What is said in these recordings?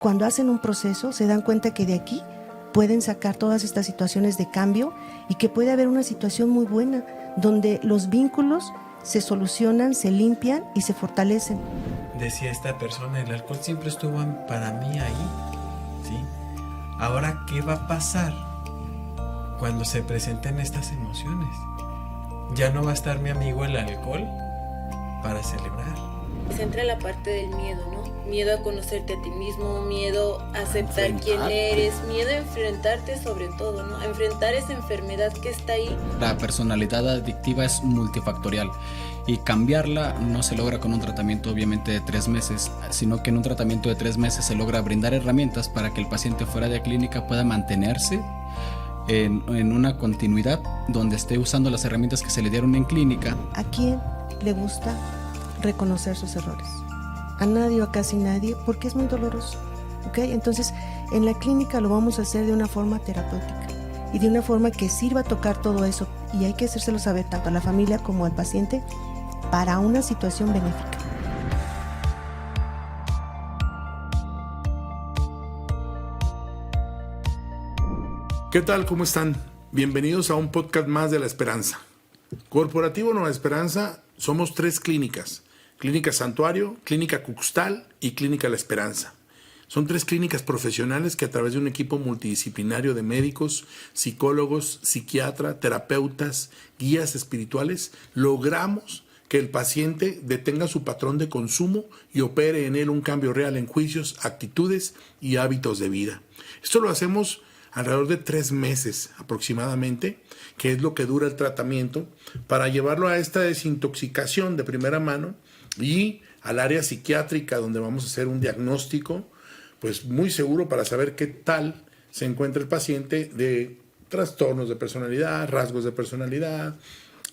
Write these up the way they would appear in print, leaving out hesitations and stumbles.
Cuando hacen un proceso se dan cuenta que de aquí pueden sacar todas estas situaciones de cambio y que puede haber una situación muy buena donde los vínculos se solucionan, se limpian y se fortalecen. Decía esta persona, el alcohol siempre estuvo para mí ahí, ¿sí? Ahora, ¿qué va a pasar cuando se presenten estas emociones? Ya no va a estar mi amigo el alcohol para celebrar. Se entra la parte del miedo, ¿no? Miedo a conocerte a ti mismo, miedo a aceptar quién eres, miedo a enfrentarte sobre todo, ¿no? A enfrentar esa enfermedad que está ahí. La personalidad adictiva es multifactorial y cambiarla no se logra con un tratamiento obviamente de 3 meses, sino que en un tratamiento de 3 meses se logra brindar herramientas para que el paciente fuera de clínica pueda mantenerse en una continuidad donde esté usando las herramientas que se le dieron en clínica. ¿A quién le gusta reconocer sus errores? A nadie o a casi nadie, porque es muy doloroso, ¿ok? Entonces, en la clínica lo vamos a hacer de una forma terapéutica y de una forma que sirva a tocar todo eso, y hay que hacérselo saber tanto a la familia como al paciente para una situación benéfica. ¿Qué tal? ¿Cómo están? Bienvenidos a un podcast más de La Esperanza. Corporativo Nueva Esperanza, somos 3 clínicas. Clínica Santuario, Clínica Cuxtal y Clínica La Esperanza. Son 3 clínicas profesionales que a través de un equipo multidisciplinario de médicos, psicólogos, psiquiatras, terapeutas, guías espirituales, logramos que el paciente detenga su patrón de consumo y opere en él un cambio real en juicios, actitudes y hábitos de vida. Esto lo hacemos alrededor de 3 meses aproximadamente, que es lo que dura el tratamiento, para llevarlo a esta desintoxicación de primera mano y al área psiquiátrica, donde vamos a hacer un diagnóstico pues muy seguro para saber qué tal se encuentra el paciente de trastornos de personalidad, rasgos de personalidad,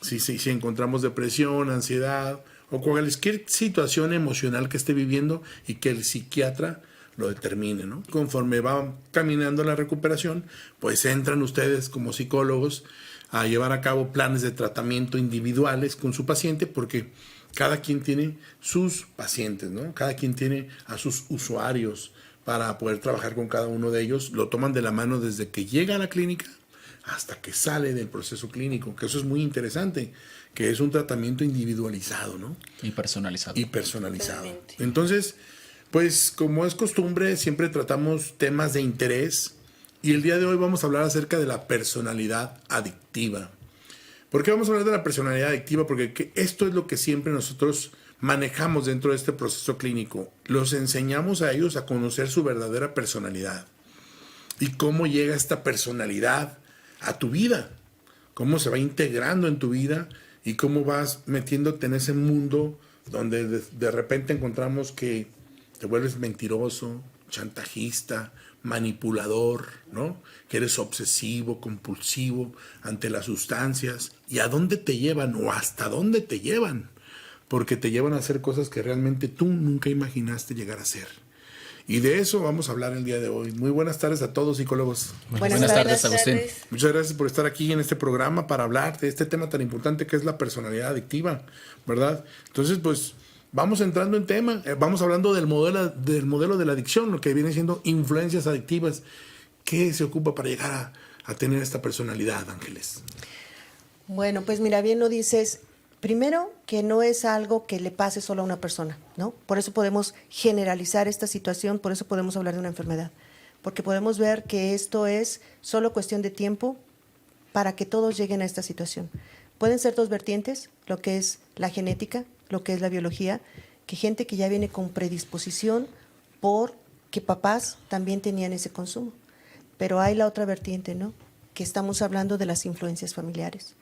si encontramos depresión, ansiedad o cualquier situación emocional que esté viviendo y que el psiquiatra lo determine, ¿no? Conforme va caminando la recuperación, pues entran ustedes como psicólogos a llevar a cabo planes de tratamiento individuales con su paciente, porque cada quien tiene sus pacientes, ¿no? Cada quien tiene a sus usuarios para poder trabajar con cada uno de ellos. Lo toman de la mano desde que llega a la clínica hasta que sale del proceso clínico, que eso es muy interesante, que es un tratamiento individualizado, ¿no? Y personalizado. Y personalizado. Totalmente. Entonces, pues como es costumbre, siempre tratamos temas de interés y el día de hoy vamos a hablar acerca de la personalidad adictiva. ¿Por qué vamos a hablar de la personalidad adictiva? Porque esto es lo que siempre nosotros manejamos dentro de este proceso clínico. Los enseñamos a ellos a conocer su verdadera personalidad y cómo llega esta personalidad a tu vida, cómo se va integrando en tu vida y cómo vas metiéndote en ese mundo donde de repente encontramos que te vuelves mentiroso, chantajista, manipulador, ¿no? Que eres obsesivo, compulsivo ante las sustancias. ¿Y a dónde te llevan o hasta dónde te llevan? Porque te llevan a hacer cosas que realmente tú nunca imaginaste llegar a hacer. Y de eso vamos a hablar el día de hoy. Muy buenas tardes a todos, psicólogos. Buenas tardes, Agustín. Muchas gracias por estar aquí en este programa para hablar de este tema tan importante que es la personalidad adictiva, ¿verdad? Entonces, pues vamos entrando en tema, vamos hablando del modelo de la adicción, lo que viene siendo influencias adictivas. ¿Qué se ocupa para llegar a tener esta personalidad, Ángeles? Bueno, pues mira, bien lo dices. Primero, que no es algo que le pase solo a una persona, ¿no? Por eso podemos generalizar esta situación, por eso podemos hablar de una enfermedad. Porque podemos ver que esto es solo cuestión de tiempo para que todos lleguen a esta situación. Pueden ser 2 vertientes, lo que es la genética, lo que es la biología, que gente que ya viene con predisposición porque papás también tenían ese consumo. Pero hay la otra vertiente, ¿no? Que estamos hablando de las influencias familiares.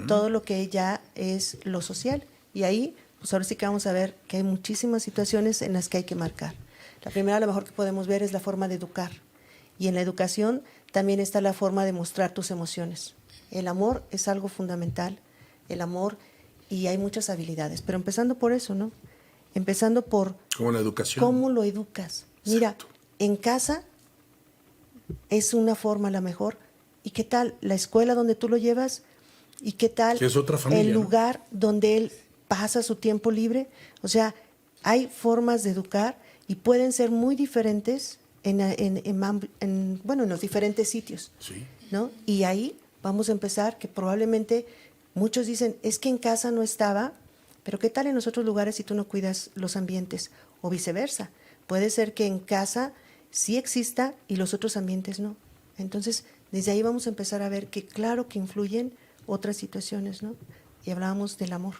Todo lo que ya es lo social. Y ahí, pues ahora sí que vamos a ver que hay muchísimas situaciones en las que hay que marcar. La primera, a lo mejor que podemos ver, es la forma de educar. Y en la educación también está la forma de mostrar tus emociones. El amor es algo fundamental. El amor, y hay muchas habilidades. Pero empezando por eso, ¿no? Empezando por Como la educación. cómo lo educas. Mira, Exacto. en casa es una forma a la mejor. ¿Y qué tal la escuela donde tú lo llevas? ¿Y qué tal Que es otra familia, el ¿no? lugar donde él pasa su tiempo libre? O sea, hay formas de educar y pueden ser muy diferentes en los diferentes sitios, Sí. ¿no? Y ahí vamos a empezar que probablemente muchos dicen, es que en casa no estaba, pero ¿qué tal en los otros lugares si tú no cuidas los ambientes? O viceversa. Puede ser que en casa sí exista y los otros ambientes no. Entonces, desde ahí vamos a empezar a ver que claro que influyen otras situaciones, ¿no? Y hablábamos del amor.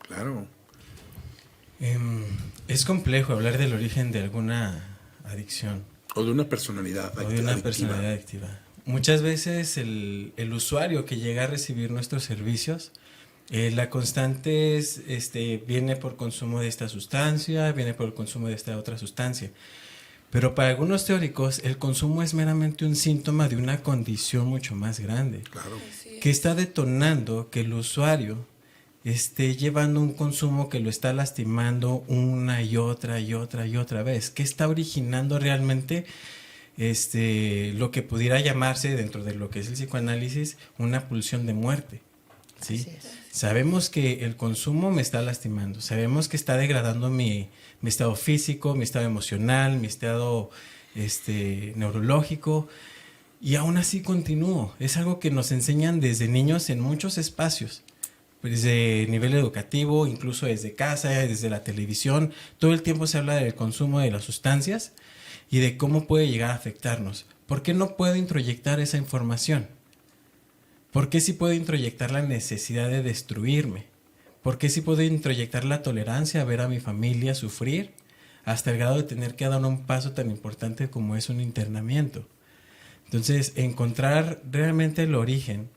Claro. Es complejo hablar del origen de alguna adicción O de una personalidad o de una adictiva. personalidad adictiva. Muchas veces el usuario que llega a recibir nuestros servicios, la constante viene por consumo de esta sustancia, viene por el consumo de esta otra sustancia. Pero para algunos teóricos, el consumo es meramente un síntoma de una condición mucho más grande, Claro. que está detonando que el usuario esté llevando un consumo que lo está lastimando una y otra y otra y otra vez, que está originando realmente lo que pudiera llamarse dentro de lo que es el psicoanálisis una pulsión de muerte. ¿Sí? Así es. Sabemos que el consumo me está lastimando, sabemos que está degradando mi estado físico, mi estado emocional, mi estado neurológico, y aún así continúo. Es algo que nos enseñan desde niños en muchos espacios, desde nivel educativo, incluso desde casa, desde la televisión. Todo el tiempo se habla del consumo de las sustancias y de cómo puede llegar a afectarnos. ¿Por qué no puedo introyectar esa información? ¿Por qué sí puedo introyectar la necesidad de destruirme? ¿Por qué sí puedo introyectar la tolerancia a ver a mi familia sufrir hasta el grado de tener que dar un paso tan importante como es un internamiento? Entonces, encontrar realmente el origen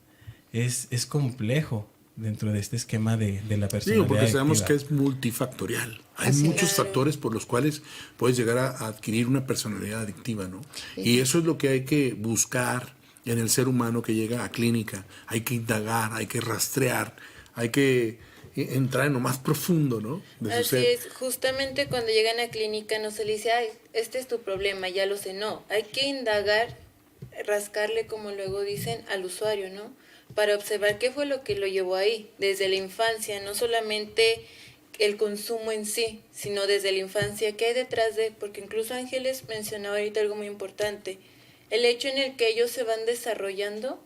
es complejo dentro de este esquema de la personalidad Digo, porque sabemos adictiva. que es multifactorial. Hay Así muchos es. factores por los cuales puedes llegar a adquirir una personalidad adictiva, ¿no? Y eso es lo que hay que buscar en el ser humano que llega a clínica. Hay que indagar, hay que rastrear, hay que entrar en lo más profundo, ¿no? De su Así ser. es, justamente cuando llegan a clínica no se le dice, ay, este es tu problema, ya lo sé, no, hay que indagar, rascarle, como luego dicen, al usuario, ¿no? Para observar qué fue lo que lo llevó ahí, desde la infancia, no solamente el consumo en sí, sino desde la infancia, qué hay detrás de, porque incluso Ángeles mencionaba ahorita algo muy importante, el hecho en el que ellos se van desarrollando,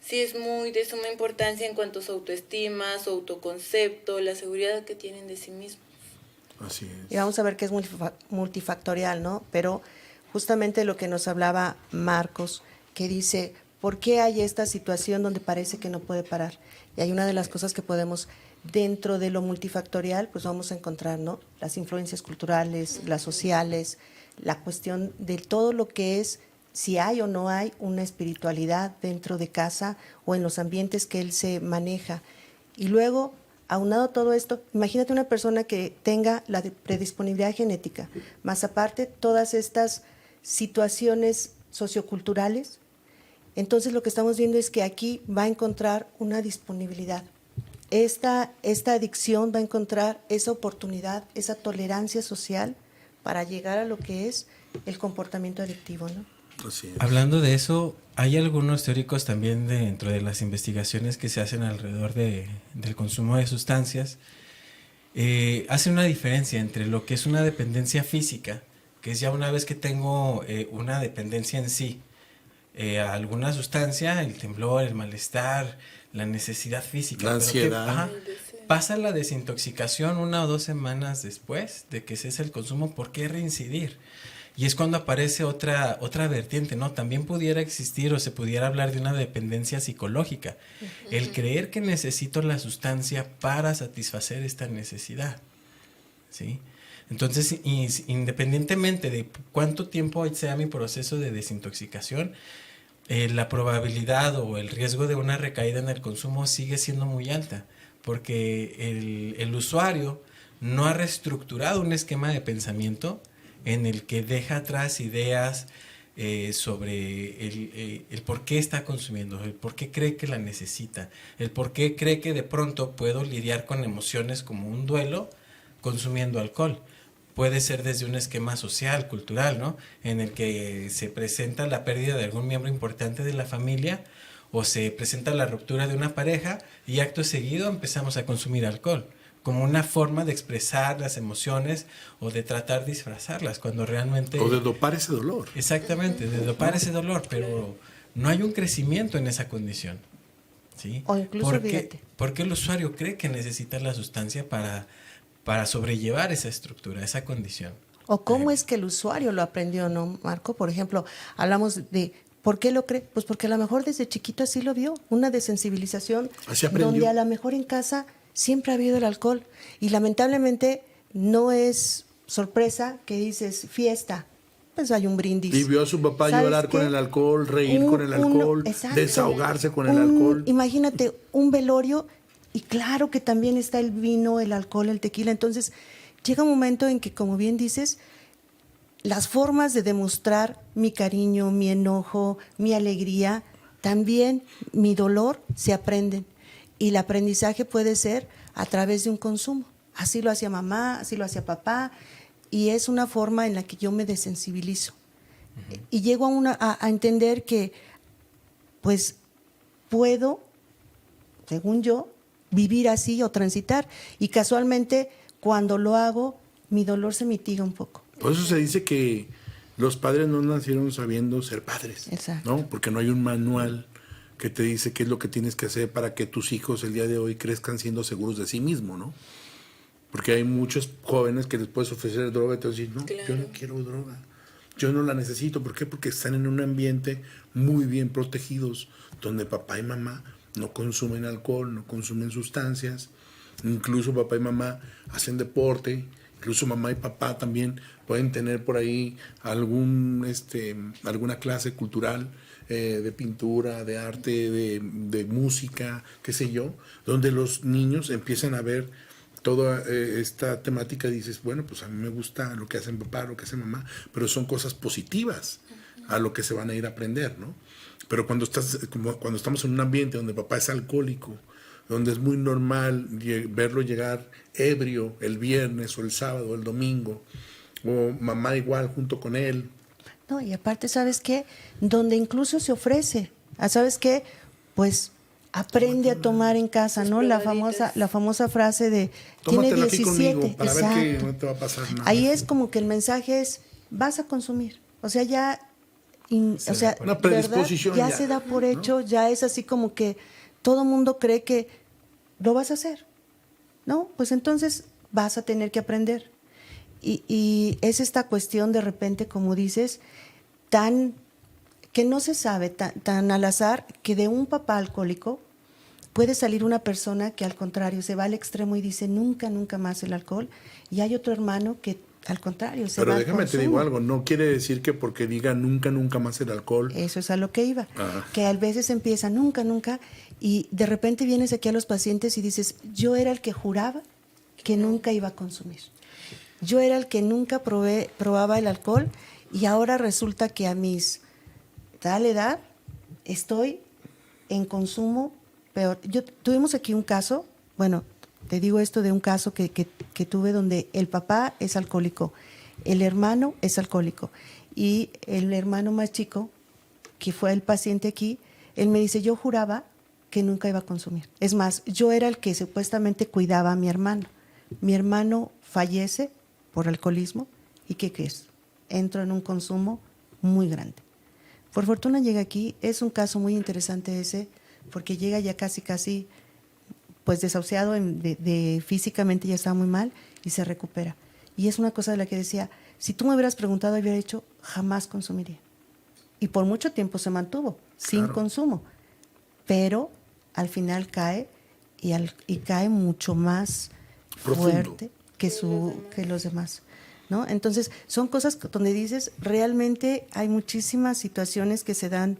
sí es muy de suma importancia en cuanto a su autoestima, su autoconcepto, la seguridad que tienen de sí mismos. Así es. Y vamos a ver que es multifactorial, ¿no? Pero justamente lo que nos hablaba Marcos, que dice, ¿por qué hay esta situación donde parece que no puede parar? Y hay una de las cosas que podemos, dentro de lo multifactorial, pues vamos a encontrar, ¿no? Las influencias culturales, las sociales, la cuestión de todo lo que es, si hay o no hay una espiritualidad dentro de casa o en los ambientes que él se maneja. Y luego, aunado todo esto, imagínate una persona que tenga la predisponibilidad genética, más aparte todas estas situaciones socioculturales. Entonces lo que estamos viendo es que aquí va a encontrar una disponibilidad. Esta adicción va a encontrar esa oportunidad, esa tolerancia social para llegar a lo que es el comportamiento adictivo, ¿no? Así es. Hablando de eso, hay algunos teóricos también dentro de las investigaciones que se hacen alrededor del consumo de sustancias. Hacen una diferencia entre lo que es una dependencia física, que es ya una vez que tengo una dependencia en sí, a alguna sustancia, el temblor, el malestar, la necesidad física. La pero que, ansiedad. pasa la desintoxicación 1 o 2 semanas después de que cese el consumo, ¿por qué reincidir? Y es cuando aparece otra vertiente, ¿no? También pudiera existir o se pudiera hablar de una dependencia psicológica. El creer que necesito la sustancia para satisfacer esta necesidad, ¿sí? Entonces, independientemente de cuánto tiempo sea mi proceso de desintoxicación, la probabilidad o el riesgo de una recaída en el consumo sigue siendo muy alta, porque el usuario no ha reestructurado un esquema de pensamiento en el que deja atrás ideas sobre el por qué está consumiendo, el por qué cree que la necesita, el por qué cree que de pronto puedo lidiar con emociones como un duelo consumiendo alcohol. Puede ser desde un esquema social, cultural, ¿no? En el que se presenta la pérdida de algún miembro importante de la familia o se presenta la ruptura de una pareja y acto seguido empezamos a consumir alcohol. como una forma de expresar las emociones o de tratar de disfrazarlas, cuando realmente... O de dopar ese dolor. Exactamente, de dopar ese dolor, pero no hay un crecimiento en esa condición. ¿Sí? O incluso, fíjate. Porque el usuario cree que necesita la sustancia para sobrellevar esa estructura, esa condición. O cómo es que el usuario lo aprendió, ¿no, Marco? Por ejemplo, hablamos de ¿por qué lo cree? Pues porque a lo mejor desde chiquito así lo vio, una desensibilización, Así aprendió. donde a lo mejor en casa siempre ha habido el alcohol. Y lamentablemente no es sorpresa que dices fiesta, pues hay un brindis. Y vio a su papá ¿Sabes llorar con qué? el alcohol, reír con el alcohol, exacto. desahogarse con el alcohol. Imagínate un velorio y claro que también está el vino, el alcohol, el tequila. Entonces llega un momento en que, como bien dices, las formas de demostrar mi cariño, mi enojo, mi alegría, también mi dolor se aprenden. Y el aprendizaje puede ser a través de un consumo. Así lo hacía mamá, así lo hacía papá. Y es una forma en la que yo me desensibilizo. Y llego a entender que, pues, puedo, según yo, vivir así o transitar. Y casualmente, cuando lo hago, mi dolor se mitiga un poco. Por eso se dice que los padres no nacieron sabiendo ser padres. Exacto. ¿No? Porque no hay un manual que te dice qué es lo que tienes que hacer para que tus hijos el día de hoy crezcan siendo seguros de sí mismos, ¿no? Porque hay muchos jóvenes que les puedes ofrecer droga y te dicen, no, Claro. yo no quiero droga, yo no la necesito. ¿Por qué? Porque están en un ambiente muy bien protegidos, donde papá y mamá no consumen alcohol, no consumen sustancias, incluso papá y mamá hacen deporte, incluso mamá y papá también pueden tener por ahí alguna clase cultural, de pintura, de arte, de música, qué sé yo, donde los niños empiezan a ver toda esta temática y dices, bueno, pues a mí me gusta lo que hacen papá, lo que hace mamá, pero son cosas positivas a lo que se van a ir a aprender, ¿no? Pero cuando estamos en un ambiente donde papá es alcohólico, donde es muy normal verlo llegar ebrio el viernes o el sábado o el domingo, o mamá igual junto con él. No, y aparte, ¿sabes qué? Donde incluso se ofrece, ¿sabes qué? Pues aprende a tomar en casa, ¿no? La famosa frase de tiene Tómatela aquí 17. conmigo para ver que no te va a pasar nada. Ahí es como que el mensaje es vas a consumir. O sea, ya Una predisposición ¿verdad? Ya ya, se da por ¿no? hecho, ya es así como que todo mundo cree que lo vas a hacer. ¿No? Pues entonces vas a tener que aprender. Y es esta cuestión de repente, como dices, que no se sabe, tan al azar, que de un papá alcohólico puede salir una persona que al contrario se va al extremo y dice nunca, nunca más el alcohol, y hay otro hermano que al contrario se Pero va al déjame te consumo. digo algo, no quiere decir que porque diga nunca, nunca más el alcohol. Eso es a lo que iba, Ajá. que a veces empieza nunca, nunca, y de repente vienes aquí a los pacientes y dices, yo era el que juraba que nunca iba a consumir. Yo era el que nunca probaba el alcohol y ahora resulta que a mis tal edad estoy en consumo peor. Tuvimos aquí un caso, bueno, te digo esto de un caso que tuve donde el papá es alcohólico, el hermano es alcohólico y el hermano más chico, que fue el paciente aquí, él me dice, yo juraba que nunca iba a consumir. Es más, yo era el que supuestamente cuidaba a mi hermano. Mi hermano fallece por alcoholismo y ¿qué crees? Entro en un consumo muy grande. Por fortuna llega aquí, es un caso muy interesante ese, porque llega ya casi pues desahuciado, físicamente ya estaba muy mal y se recupera. Y es una cosa de la que decía, si tú me hubieras preguntado, hubiera dicho, jamás consumiría. Y por mucho tiempo se mantuvo sin Claro. consumo, pero al final cae y cae mucho más Profundo. fuerte que los demás, ¿no? Entonces, son cosas donde dices, realmente hay muchísimas situaciones que se dan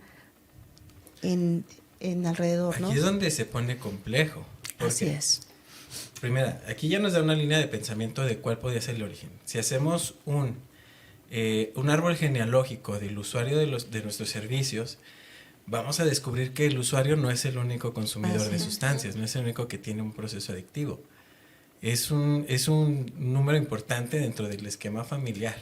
en alrededor, ¿no? Aquí es donde se pone complejo. porque, Así es. Primera, aquí ya nos da una línea de pensamiento de cuál podría ser el origen. Si hacemos un árbol genealógico del usuario de nuestros servicios, vamos a descubrir que el usuario no es el único consumidor Así de es. sustancias, no es el único que tiene un proceso adictivo. Es un número importante dentro del esquema familiar.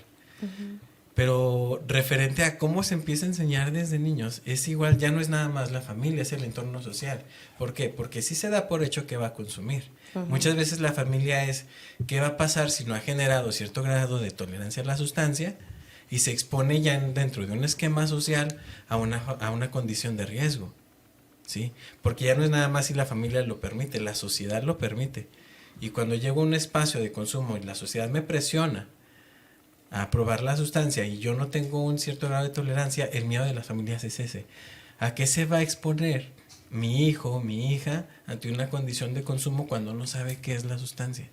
Pero referente a cómo se empieza a enseñar desde niños, es igual, ya no es nada más la familia, es el entorno social. ¿Por qué? Porque sí se da por hecho que va a consumir. Muchas veces la familia es, ¿qué va a pasar si no ha generado cierto grado de tolerancia a la sustancia? Y se expone ya dentro de un esquema social a una condición de riesgo, ¿sí? Porque ya no es nada más si la familia lo permite, la sociedad lo permite. Y cuando llego a un espacio de consumo y la sociedad me presiona a probar la sustancia y yo no tengo un cierto grado de tolerancia, el miedo de las familias es ese. ¿A qué se va a exponer mi hijo, mi hija, ante una condición de consumo cuando no sabe qué es la sustancia?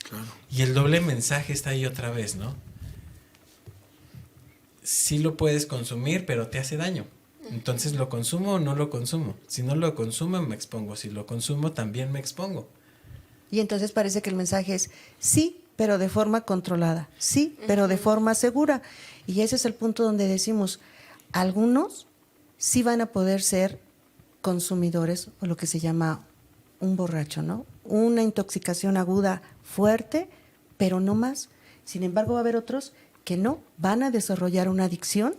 Claro. Y el doble mensaje está ahí otra vez, ¿no? Sí lo puedes consumir, pero te hace daño. Entonces, ¿lo consumo o no lo consumo? Si no lo consumo, me expongo. Si lo consumo, también me expongo. Y entonces parece que el mensaje es sí, pero de forma controlada, sí, pero de forma segura. Y ese es el punto donde decimos, algunos sí van a poder ser consumidores o lo que se llama un borracho, ¿no? Una intoxicación aguda fuerte, pero no más. Sin embargo, va a haber otros que no, van a desarrollar una adicción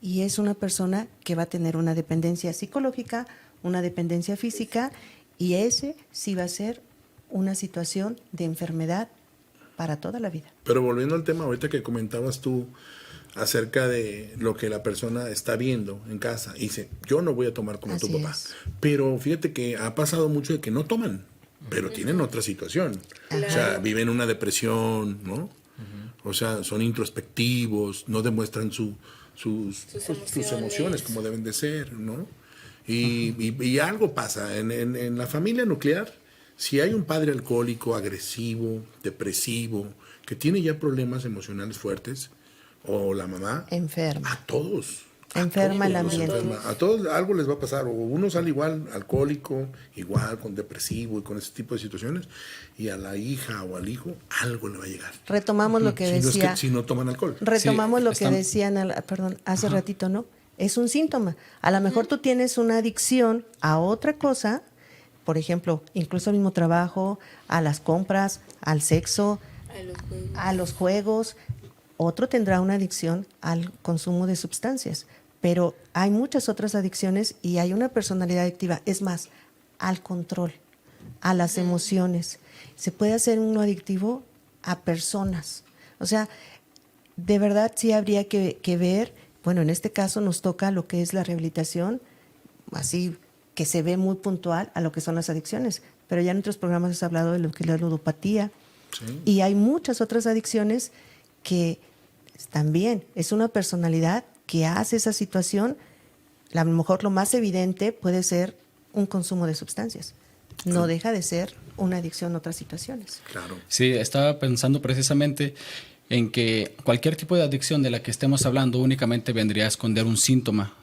y es una persona que va a tener una dependencia psicológica, una dependencia física y ese sí va a ser una situación de enfermedad para toda la vida. Pero volviendo al tema ahorita que comentabas tú acerca de lo que la persona está viendo en casa, y dice, yo no voy a tomar como Así tu papá. es. Pero fíjate que ha pasado mucho de que no toman, pero tienen otra situación. Claro. O sea, viven una depresión, ¿no? O sea, son introspectivos, no demuestran sus emociones como deben de ser, ¿no? Y algo pasa. En la familia nuclear, si hay un padre alcohólico, agresivo, depresivo, que tiene ya problemas emocionales fuertes, o la mamá, Enferma. a todos. Enferma el los ambiente. enferma. A todos algo les va a pasar. O uno sale igual alcohólico, igual con depresivo y con ese tipo de situaciones, y a la hija o al hijo algo le va a llegar. Retomamos lo que Si no, es decía. que, si no toman alcohol. Retomamos Sí, lo que están- decían, hace ratito, ¿no? Es un síntoma. A lo mejor tú tienes una adicción a otra cosa, por ejemplo, incluso al mismo trabajo, a las compras, al sexo, A los juegos. a los juegos. Otro tendrá una adicción al consumo de sustancias. Pero hay muchas otras adicciones y hay una personalidad adictiva. Es más, al control, a las emociones. Se puede hacer uno adictivo a personas. O sea, de verdad sí habría que ver, bueno, en este caso nos toca lo que es la rehabilitación, así que se ve muy puntual a lo que son las adicciones. Pero ya en otros programas has hablado de lo que es la ludopatía. Sí. Y hay muchas otras adicciones que también es una personalidad que hace esa situación. A lo mejor lo más evidente puede ser un consumo de sustancias. No deja de ser una adicción a otras situaciones. Claro. Sí, estaba pensando precisamente en que cualquier tipo de adicción de la que estemos hablando únicamente vendría a esconder un síntoma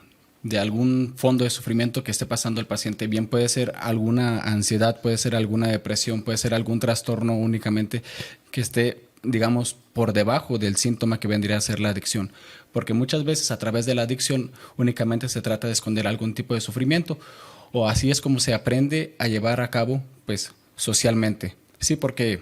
de algún fondo de sufrimiento que esté pasando el paciente. Bien puede ser alguna ansiedad, puede ser alguna depresión, puede ser algún trastorno únicamente que esté, digamos, por debajo del síntoma que vendría a ser la adicción. Porque muchas veces a través de la adicción únicamente se trata de esconder algún tipo de sufrimiento, o así es como se aprende a llevar a cabo, pues, socialmente. Sí, porque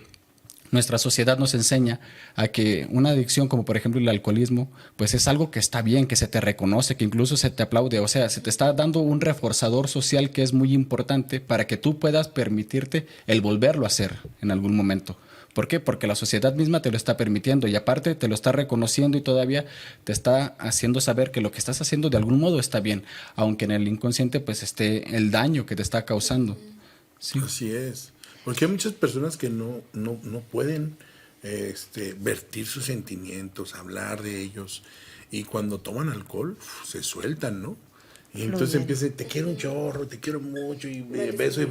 nuestra sociedad nos enseña a que una adicción, como por ejemplo el alcoholismo, pues es algo que está bien, que se te reconoce, que incluso se te aplaude. O sea, se te está dando un reforzador social que es muy importante para que tú puedas permitirte el volverlo a hacer en algún momento. ¿Por qué? Porque la sociedad misma te lo está permitiendo y aparte te lo está reconociendo y todavía te está haciendo saber que lo que estás haciendo de algún modo está bien, aunque en el inconsciente pues esté el daño que te está causando. Sí. Así es. Porque hay muchas personas que no pueden vertir sus sentimientos, hablar de ellos. Y cuando toman alcohol, se sueltan, ¿no? Y entonces Fluyen. empieza, te quiero un chorro, te quiero mucho, y beso,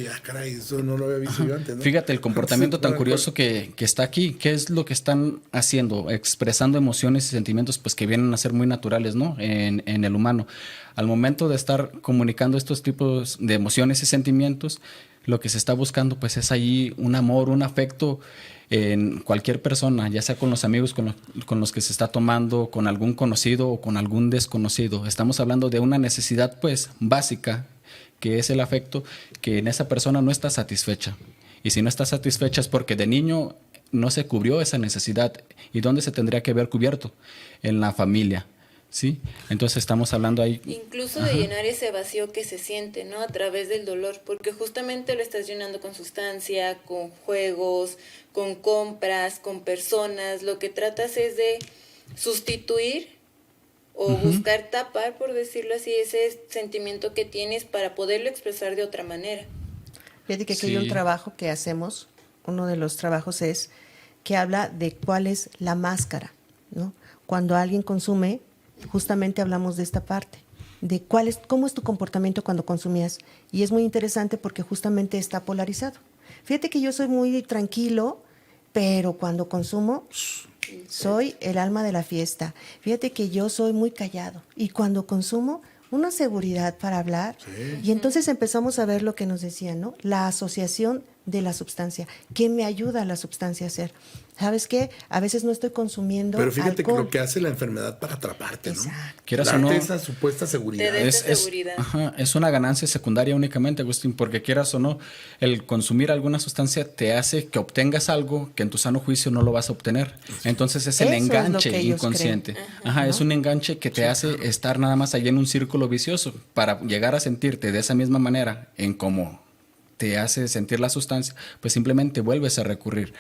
y caray, eso no lo había visto yo antes, ¿no? Fíjate el comportamiento tan Entonces, curioso que está aquí. ¿Qué es lo que están haciendo? Expresando emociones y sentimientos pues que vienen a ser muy naturales, ¿no? En el humano. Al momento de estar comunicando estos tipos de emociones y sentimientos, lo que se está buscando pues es ahí un amor, un afecto en cualquier persona, ya sea con los amigos con los que se está tomando, con algún conocido o con algún desconocido. Estamos hablando de una necesidad pues básica, que es el afecto, que en esa persona no está satisfecha. Y si no está satisfecha es porque de niño no se cubrió esa necesidad. ¿Y dónde se tendría que haber cubierto? En la familia, ¿sí? Entonces estamos hablando ahí... Incluso de llenar ese vacío que se siente, ¿no? A través del dolor, porque justamente lo estás llenando con sustancia, con juegos, con compras, con personas. Lo que tratas es de sustituir o buscar tapar, por decirlo así, ese sentimiento que tienes para poderlo expresar de otra manera. Fíjate que aquí hay un trabajo que hacemos, uno de los trabajos es que habla de cuál es la máscara, ¿no? Cuando alguien consume, justamente hablamos de esta parte, de cómo es tu comportamiento cuando consumías. Y es muy interesante porque justamente está polarizado. Fíjate que yo soy muy tranquilo, pero cuando consumo, soy el alma de la fiesta. Fíjate que yo soy muy callado y cuando consumo, una seguridad para hablar. Sí. Y entonces empezamos a ver lo que nos decían, ¿no? La asociación de la sustancia. ¿Qué me ayuda la sustancia a hacer? ¿Sabes qué? A veces no estoy consumiendo pero fíjate alcohol. que lo que hace la enfermedad para atraparte, ¿no? Exacto. Quieras o no, esa supuesta seguridad. Es una ganancia secundaria únicamente, Agustín, porque quieras o no, el consumir alguna sustancia te hace que obtengas algo que en tu sano juicio no lo vas a obtener. Entonces es el enganche inconsciente. Ajá, ¿no? Es un enganche que te hace estar nada más allá en un círculo vicioso para llegar a sentirte de esa misma manera en cómo te hace sentir la sustancia, pues simplemente vuelves a recurrir.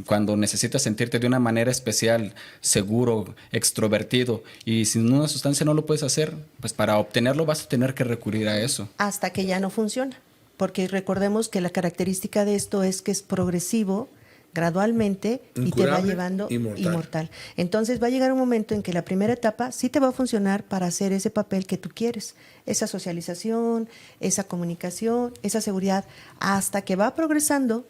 Cuando necesitas sentirte de una manera especial, seguro, extrovertido, y sin una sustancia no lo puedes hacer, pues para obtenerlo vas a tener que recurrir a eso. Hasta que ya no funciona, porque recordemos que la característica de esto es que es progresivo, gradualmente, y te va llevando inmortal. Entonces va a llegar un momento en que la primera etapa sí te va a funcionar para hacer ese papel que tú quieres, esa socialización, esa comunicación, esa seguridad, hasta que va progresando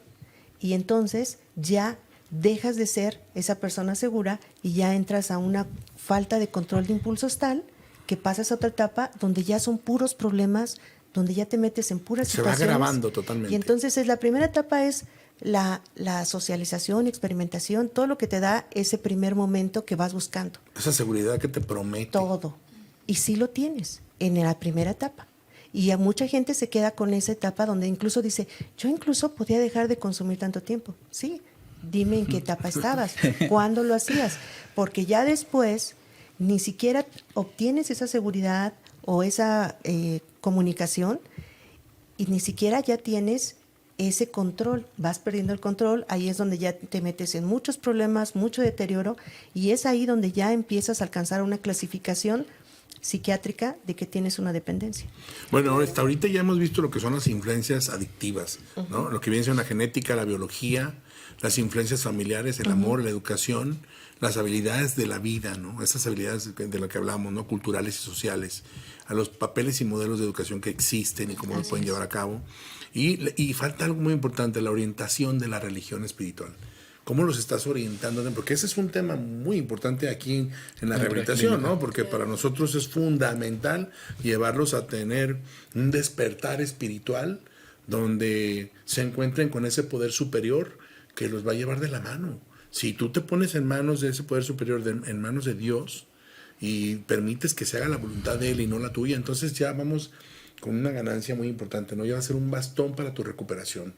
y entonces ya dejas de ser esa persona segura y ya entras a una falta de control de impulsos tal que pasas a otra etapa donde ya son puros problemas, donde ya te metes en puras situaciones. Se va grabando totalmente. Y entonces la primera etapa es la socialización, experimentación, todo lo que te da ese primer momento que vas buscando. Esa seguridad que te promete. Todo. Y sí lo tienes en la primera etapa. Y a mucha gente se queda con esa etapa donde incluso dice, yo incluso podía dejar de consumir tanto tiempo. Sí, dime en qué etapa estabas, cuándo lo hacías. Porque ya después ni siquiera obtienes esa seguridad o esa comunicación y ni siquiera ya tienes ese control, vas perdiendo el control, ahí es donde ya te metes en muchos problemas, mucho deterioro, y es ahí donde ya empiezas a alcanzar una clasificación psiquiátrica de que tienes una dependencia. Bueno, hasta ahorita ya hemos visto lo que son las influencias adictivas, ¿no? Lo que viene siendo la genética, la biología, las influencias familiares, el amor, la educación, las habilidades de la vida, ¿no? Esas habilidades de las que hablamos, ¿no? Culturales y sociales, a los papeles y modelos de educación que existen y cómo los pueden llevar a cabo. Y falta algo muy importante, la orientación de la religión espiritual. ¿Cómo los estás orientando? Porque ese es un tema muy importante aquí en la rehabilitación, ¿no? Porque para nosotros es fundamental llevarlos a tener un despertar espiritual donde se encuentren con ese poder superior que los va a llevar de la mano. Si tú te pones en manos de ese poder superior, en manos de Dios, y permites que se haga la voluntad de Él y no la tuya, entonces ya vamos con una ganancia muy importante, ¿no? Ya va a ser un bastón para tu recuperación.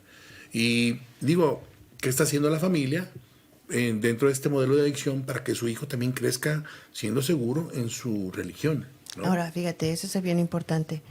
Y digo, ¿qué está haciendo la familia dentro de este modelo de adicción para que su hijo también crezca siendo seguro en su religión, ¿no? Ahora, fíjate, eso es bien importante.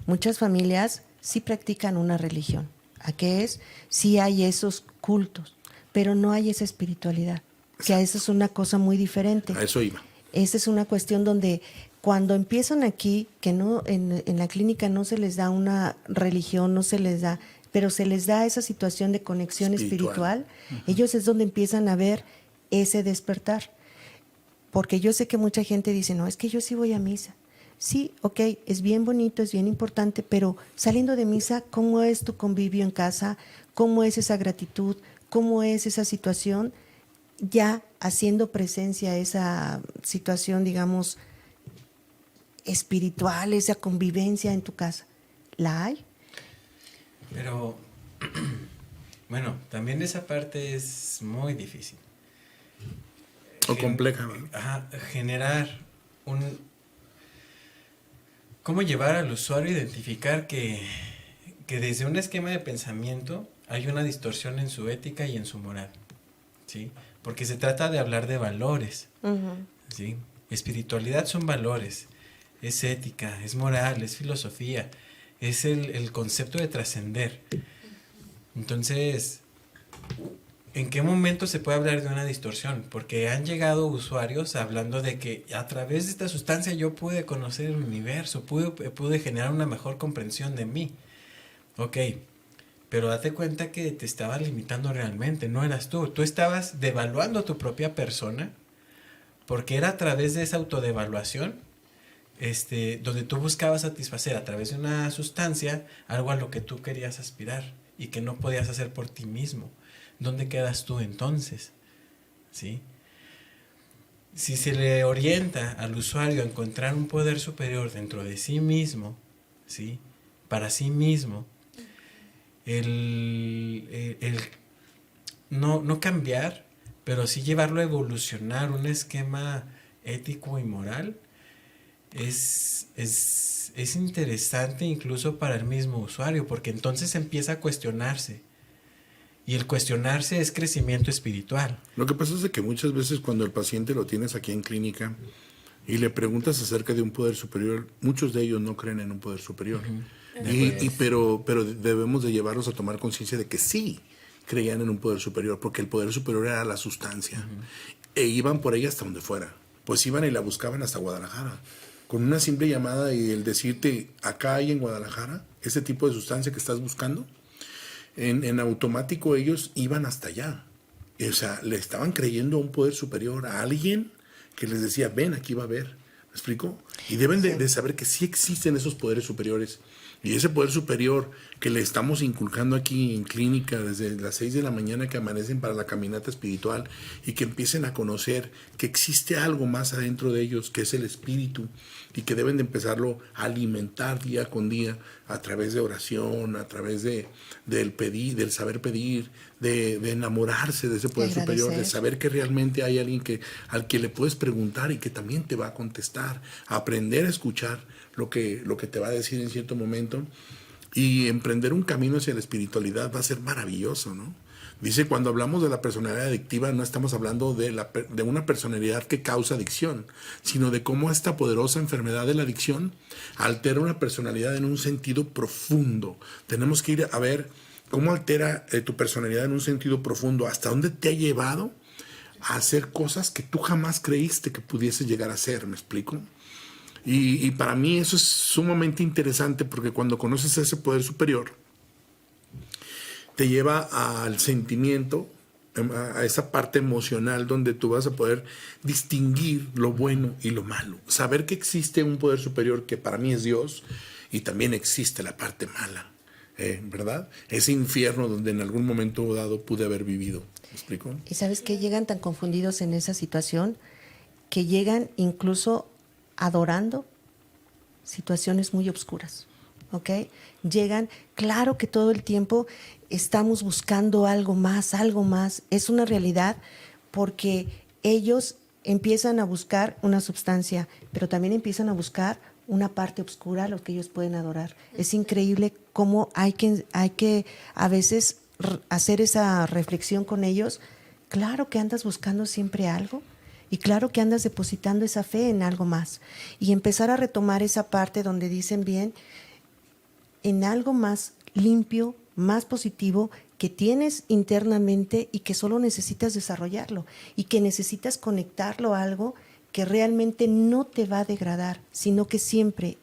Muchas familias sí practican una religión. ¿A qué es? Sí hay esos cultos, pero no hay esa espiritualidad. Exacto. Que eso es una cosa muy diferente. A eso iba. Esa es una cuestión donde cuando empiezan aquí, que no en la clínica no se les da una religión, no se les da, pero se les da esa situación de conexión espiritual, ellos es donde empiezan a ver ese despertar. Porque yo sé que mucha gente dice, no, es que yo sí voy a misa. Sí, ok, es bien bonito, es bien importante, pero saliendo de misa, ¿cómo es tu convivio en casa? ¿Cómo es esa gratitud? ¿Cómo es esa situación? Ya haciendo presencia a esa situación, digamos, espiritual, esa convivencia en tu casa. ¿La hay? Pero, bueno, también esa parte es muy difícil. O compleja, ¿no? Generar ¿cómo llevar al usuario a identificar que desde un esquema de pensamiento hay una distorsión en su ética y en su moral? ¿sí? Porque se trata de hablar de valores, ¿sí? Espiritualidad son valores, es ética, es moral, es filosofía, es el concepto de trascender. Entonces, ¿en qué momento se puede hablar de una distorsión? Porque han llegado usuarios hablando de que a través de esta sustancia yo pude conocer el universo, pude generar una mejor comprensión de mí. Ok, pero date cuenta que te estabas limitando realmente, no eras tú. Tú estabas devaluando a tu propia persona porque era a través de esa autodevaluación donde tú buscabas satisfacer a través de una sustancia algo a lo que tú querías aspirar y que no podías hacer por ti mismo. ¿Dónde quedas tú entonces? ¿Sí? Si se le orienta al usuario a encontrar un poder superior dentro de sí mismo, ¿sí? Para sí mismo, no cambiar, pero sí llevarlo a evolucionar un esquema ético y moral, es interesante incluso para el mismo usuario, porque entonces empieza a cuestionarse. Y el cuestionarse es crecimiento espiritual. Lo que pasa es de que muchas veces cuando el paciente lo tienes aquí en clínica y le preguntas acerca de un poder superior, muchos de ellos no creen en un poder superior. Pero debemos de llevarlos a tomar conciencia de que sí creían en un poder superior, porque el poder superior era la sustancia. E iban por ella hasta donde fuera. Pues iban y la buscaban hasta Guadalajara. Con una simple llamada y el decirte, acá hay en Guadalajara ese tipo de sustancia que estás buscando, en automático ellos iban hasta allá. O sea, le estaban creyendo a un poder superior, a alguien que les decía, ven, aquí va a haber. ¿Me explico? Y deben de saber que sí existen esos poderes superiores. Y ese poder superior que le estamos inculcando aquí en clínica desde las 6 de la mañana que amanecen para la caminata espiritual y que empiecen a conocer que existe algo más adentro de ellos, que es el espíritu, y que deben de empezarlo a alimentar día con día a través de oración, a través del pedir, del saber pedir, de enamorarse de ese poder superior, de saber que realmente hay alguien al que le puedes preguntar y que también te va a contestar, aprender a escuchar lo que te va a decir en cierto momento, y emprender un camino hacia la espiritualidad va a ser maravilloso, ¿no? Dice, cuando hablamos de la personalidad adictiva, no estamos hablando de una personalidad que causa adicción, sino de cómo esta poderosa enfermedad de la adicción altera una personalidad en un sentido profundo. Tenemos que ir a ver cómo altera tu personalidad en un sentido profundo, hasta dónde te ha llevado a hacer cosas que tú jamás creíste que pudiese llegar a hacer, ¿me explico? Y para mí eso es sumamente interesante, porque cuando conoces ese poder superior, te lleva al sentimiento, a esa parte emocional donde tú vas a poder distinguir lo bueno y lo malo. Saber que existe un poder superior que para mí es Dios, y también existe la parte mala, ¿verdad? Ese infierno donde en algún momento dado pude haber vivido. ¿Me explico? Y sabes que llegan tan confundidos en esa situación que llegan incluso adorando situaciones muy oscuras, ¿ok? Llegan, claro que todo el tiempo estamos buscando algo más, es una realidad, porque ellos empiezan a buscar una sustancia, pero también empiezan a buscar una parte oscura, lo que ellos pueden adorar. Es increíble cómo hay que a veces hacer esa reflexión con ellos. Claro que andas buscando siempre algo, y claro que andas depositando esa fe en algo más. Y empezar a retomar esa parte donde dicen bien, en algo más limpio, más positivo, que tienes internamente y que solo necesitas desarrollarlo. Y que necesitas conectarlo a algo que realmente no te va a degradar, sino que siempre,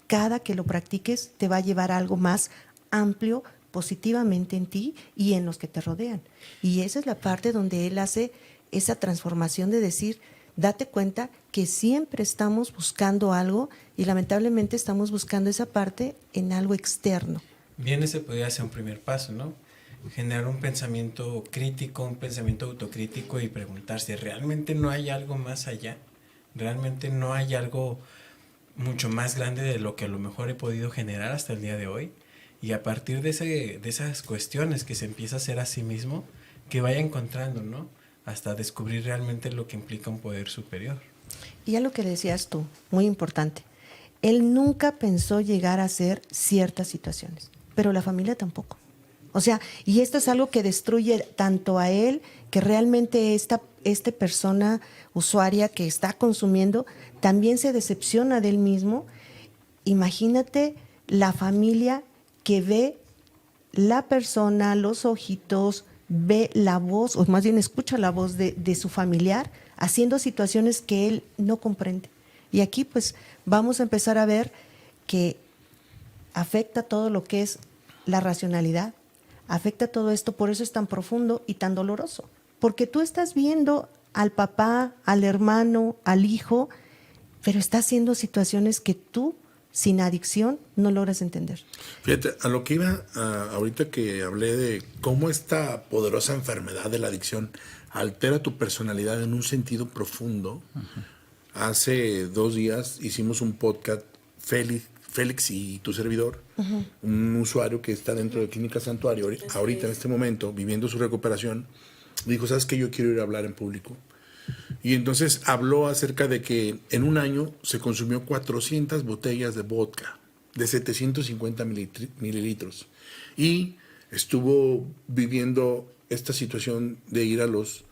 cada que lo practiques, te va a llevar a algo más amplio, positivamente en ti y en los que te rodean. Y esa es la parte donde él hace esa transformación de decir, date cuenta que siempre estamos buscando algo y lamentablemente estamos buscando esa parte en algo externo. Bien, ese podría ser un primer paso, ¿no? Generar un pensamiento crítico, un pensamiento autocrítico y preguntarse, ¿realmente no hay algo más allá? ¿Realmente no hay algo mucho más grande de lo que a lo mejor he podido generar hasta el día de hoy? Y a partir de esas cuestiones que se empieza a hacer a sí mismo, que vaya encontrando, ¿no? Hasta descubrir realmente lo que implica un poder superior. Y ya lo que decías tú, muy importante, él nunca pensó llegar a hacer ciertas situaciones, pero la familia tampoco. O sea, y esto es algo que destruye tanto a él, que realmente esta persona usuaria que está consumiendo también se decepciona de él mismo. Imagínate la familia que ve la persona, los ojitos, ve la voz, o más bien escucha la voz de su familiar haciendo situaciones que él no comprende. Y aquí pues vamos a empezar a ver que afecta todo lo que es la racionalidad, afecta todo esto, por eso es tan profundo y tan doloroso. Porque tú estás viendo al papá, al hermano, al hijo, pero está haciendo situaciones que tú, sin adicción, no logras entender. Fíjate, a lo que iba ahorita que hablé de cómo esta poderosa enfermedad de la adicción altera tu personalidad en un sentido profundo. Hace 2 días hicimos un podcast, Félix y tu servidor, un usuario que está dentro de Clínica Santuario, ahorita en este momento, viviendo su recuperación, dijo, ¿sabes qué? Yo quiero ir a hablar en público. Y entonces habló acerca de que en un año se consumió 400 botellas de vodka de 750 mililitros. Y estuvo viviendo esta situación de ir a los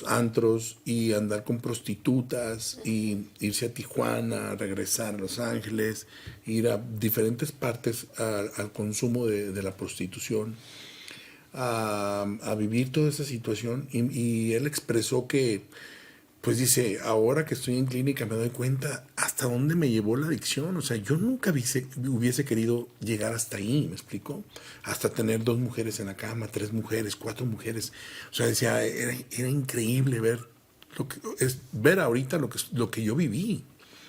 antros y andar con prostitutas y irse a Tijuana, regresar a Los Ángeles, ir a diferentes partes al consumo de la prostitución, a vivir toda esa situación. Y él expresó que, pues dice, ahora que estoy en clínica me doy cuenta hasta dónde me llevó la adicción. O sea, yo nunca hubiese querido llegar hasta ahí, ¿me explico? Hasta tener 2 mujeres en la cama, 3 mujeres, 4 mujeres. O sea, decía, era increíble ver ahorita lo que yo viví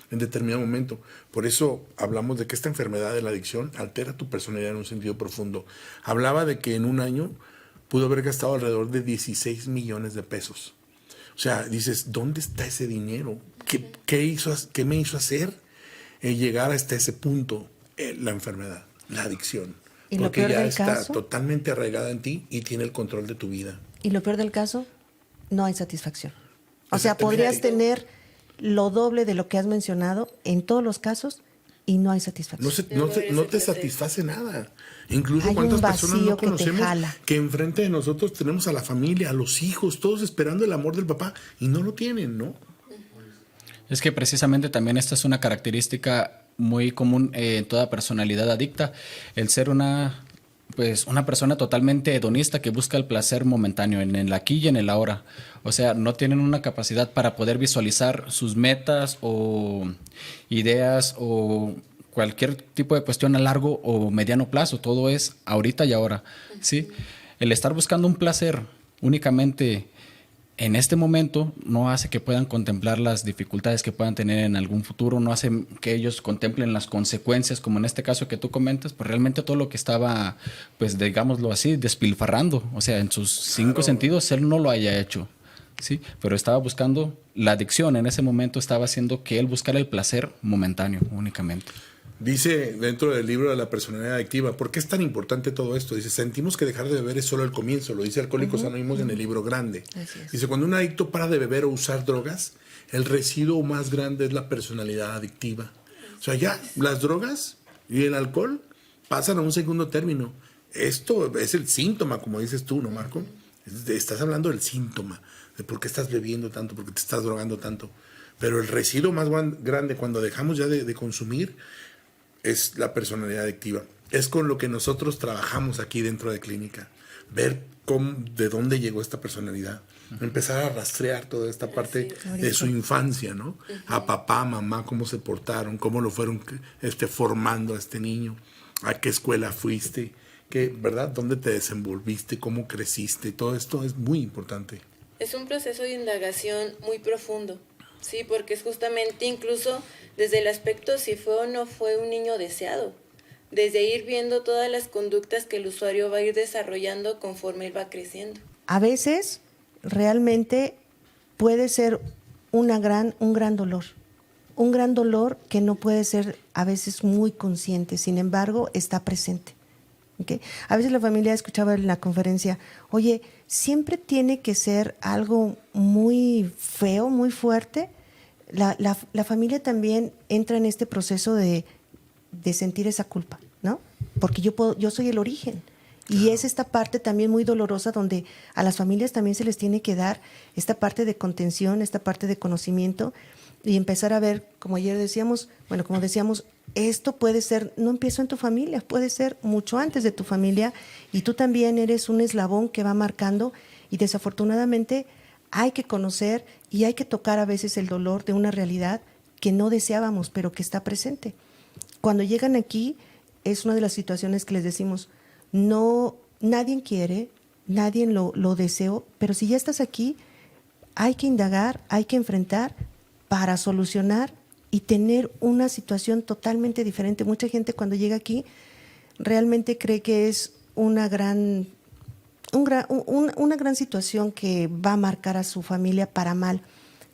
en determinado momento. Por eso hablamos de que esta enfermedad de la adicción altera tu personalidad en un sentido profundo. Hablaba de que en un año pudo haber gastado alrededor de 16 millones de pesos. O sea, dices, ¿dónde está ese dinero? ¿Qué me hizo hacer llegar hasta ese punto? La enfermedad, la adicción. ¿Y porque lo peor ya del está caso? totalmente arraigada en ti y tiene el control de tu vida. Y lo peor del caso, no hay satisfacción. O sea, Exactamente. podrías tener lo doble de lo que has mencionado en todos los casos y no hay satisfacción. No te satisface nada. Incluso Hay cuántas un personas vacío no que te conocemos jala. que enfrente de nosotros tenemos a la familia, a los hijos, todos esperando el amor del papá y no lo tienen, ¿no? Es que precisamente también esta es una característica muy común en toda personalidad adicta, el ser una persona totalmente hedonista que busca el placer momentáneo en el aquí y en el ahora. O sea, no tienen una capacidad para poder visualizar sus metas o ideas o cualquier tipo de cuestión a largo o mediano plazo. Todo es ahorita y ahora, ¿sí? El estar buscando un placer únicamente en este momento no hace que puedan contemplar las dificultades que puedan tener en algún futuro, no hace que ellos contemplen las consecuencias, como en este caso que tú comentas, pues realmente todo lo que estaba, pues digámoslo así, despilfarrando, o sea, en sus 5 sentidos, él no lo haya hecho, ¿sí? Pero estaba buscando, la adicción en ese momento estaba haciendo que él buscara el placer momentáneo únicamente. Dice dentro del libro de la personalidad adictiva, ¿por qué es tan importante todo esto? Dice, sentimos que dejar de beber es solo el comienzo, lo dice Alcohólicos Anónimos en el libro grande. Así es. Dice, cuando un adicto para de beber o usar drogas, el residuo más grande es la personalidad adictiva. O sea, ya las drogas y el alcohol pasan a un segundo término. Esto es el síntoma, como dices tú, ¿no, Marco? Estás hablando del síntoma, de por qué estás bebiendo tanto, por qué te estás drogando tanto. Pero el residuo más grande cuando dejamos ya de consumir es la personalidad adictiva. Es con lo que nosotros trabajamos aquí dentro de clínica. Ver de dónde llegó esta personalidad. Empezar a rastrear toda esta parte de su infancia, ¿no? A papá, mamá, cómo se portaron, cómo lo fueron formando a este niño, a qué escuela fuiste, ¿verdad? ¿Dónde te desenvolviste, cómo creciste? Todo esto es muy importante. Es un proceso de indagación muy profundo, sí, porque es justamente incluso desde el aspecto si fue o no fue un niño deseado, desde ir viendo todas las conductas que el usuario va a ir desarrollando conforme él va creciendo. A veces realmente puede ser un gran dolor que no puede ser a veces muy consciente, sin embargo está presente. ¿Okay? A veces la familia escuchaba en la conferencia, oye, siempre tiene que ser algo muy feo, muy fuerte. La familia también entra en este proceso de sentir esa culpa, ¿no? Porque yo soy el origen Y es esta parte también muy dolorosa donde a las familias también se les tiene que dar esta parte de contención, esta parte de conocimiento y empezar a ver, como ayer decíamos, esto puede ser, no empiezo en tu familia, puede ser mucho antes de tu familia y tú también eres un eslabón que va marcando y desafortunadamente hay que conocer y hay que tocar a veces el dolor de una realidad que no deseábamos, pero que está presente. Cuando llegan aquí, es una de las situaciones que les decimos, no, nadie quiere, nadie lo deseó, pero si ya estás aquí, hay que indagar, hay que enfrentar para solucionar y tener una situación totalmente diferente. Mucha gente cuando llega aquí realmente cree que es una gran situación que va a marcar a su familia para mal.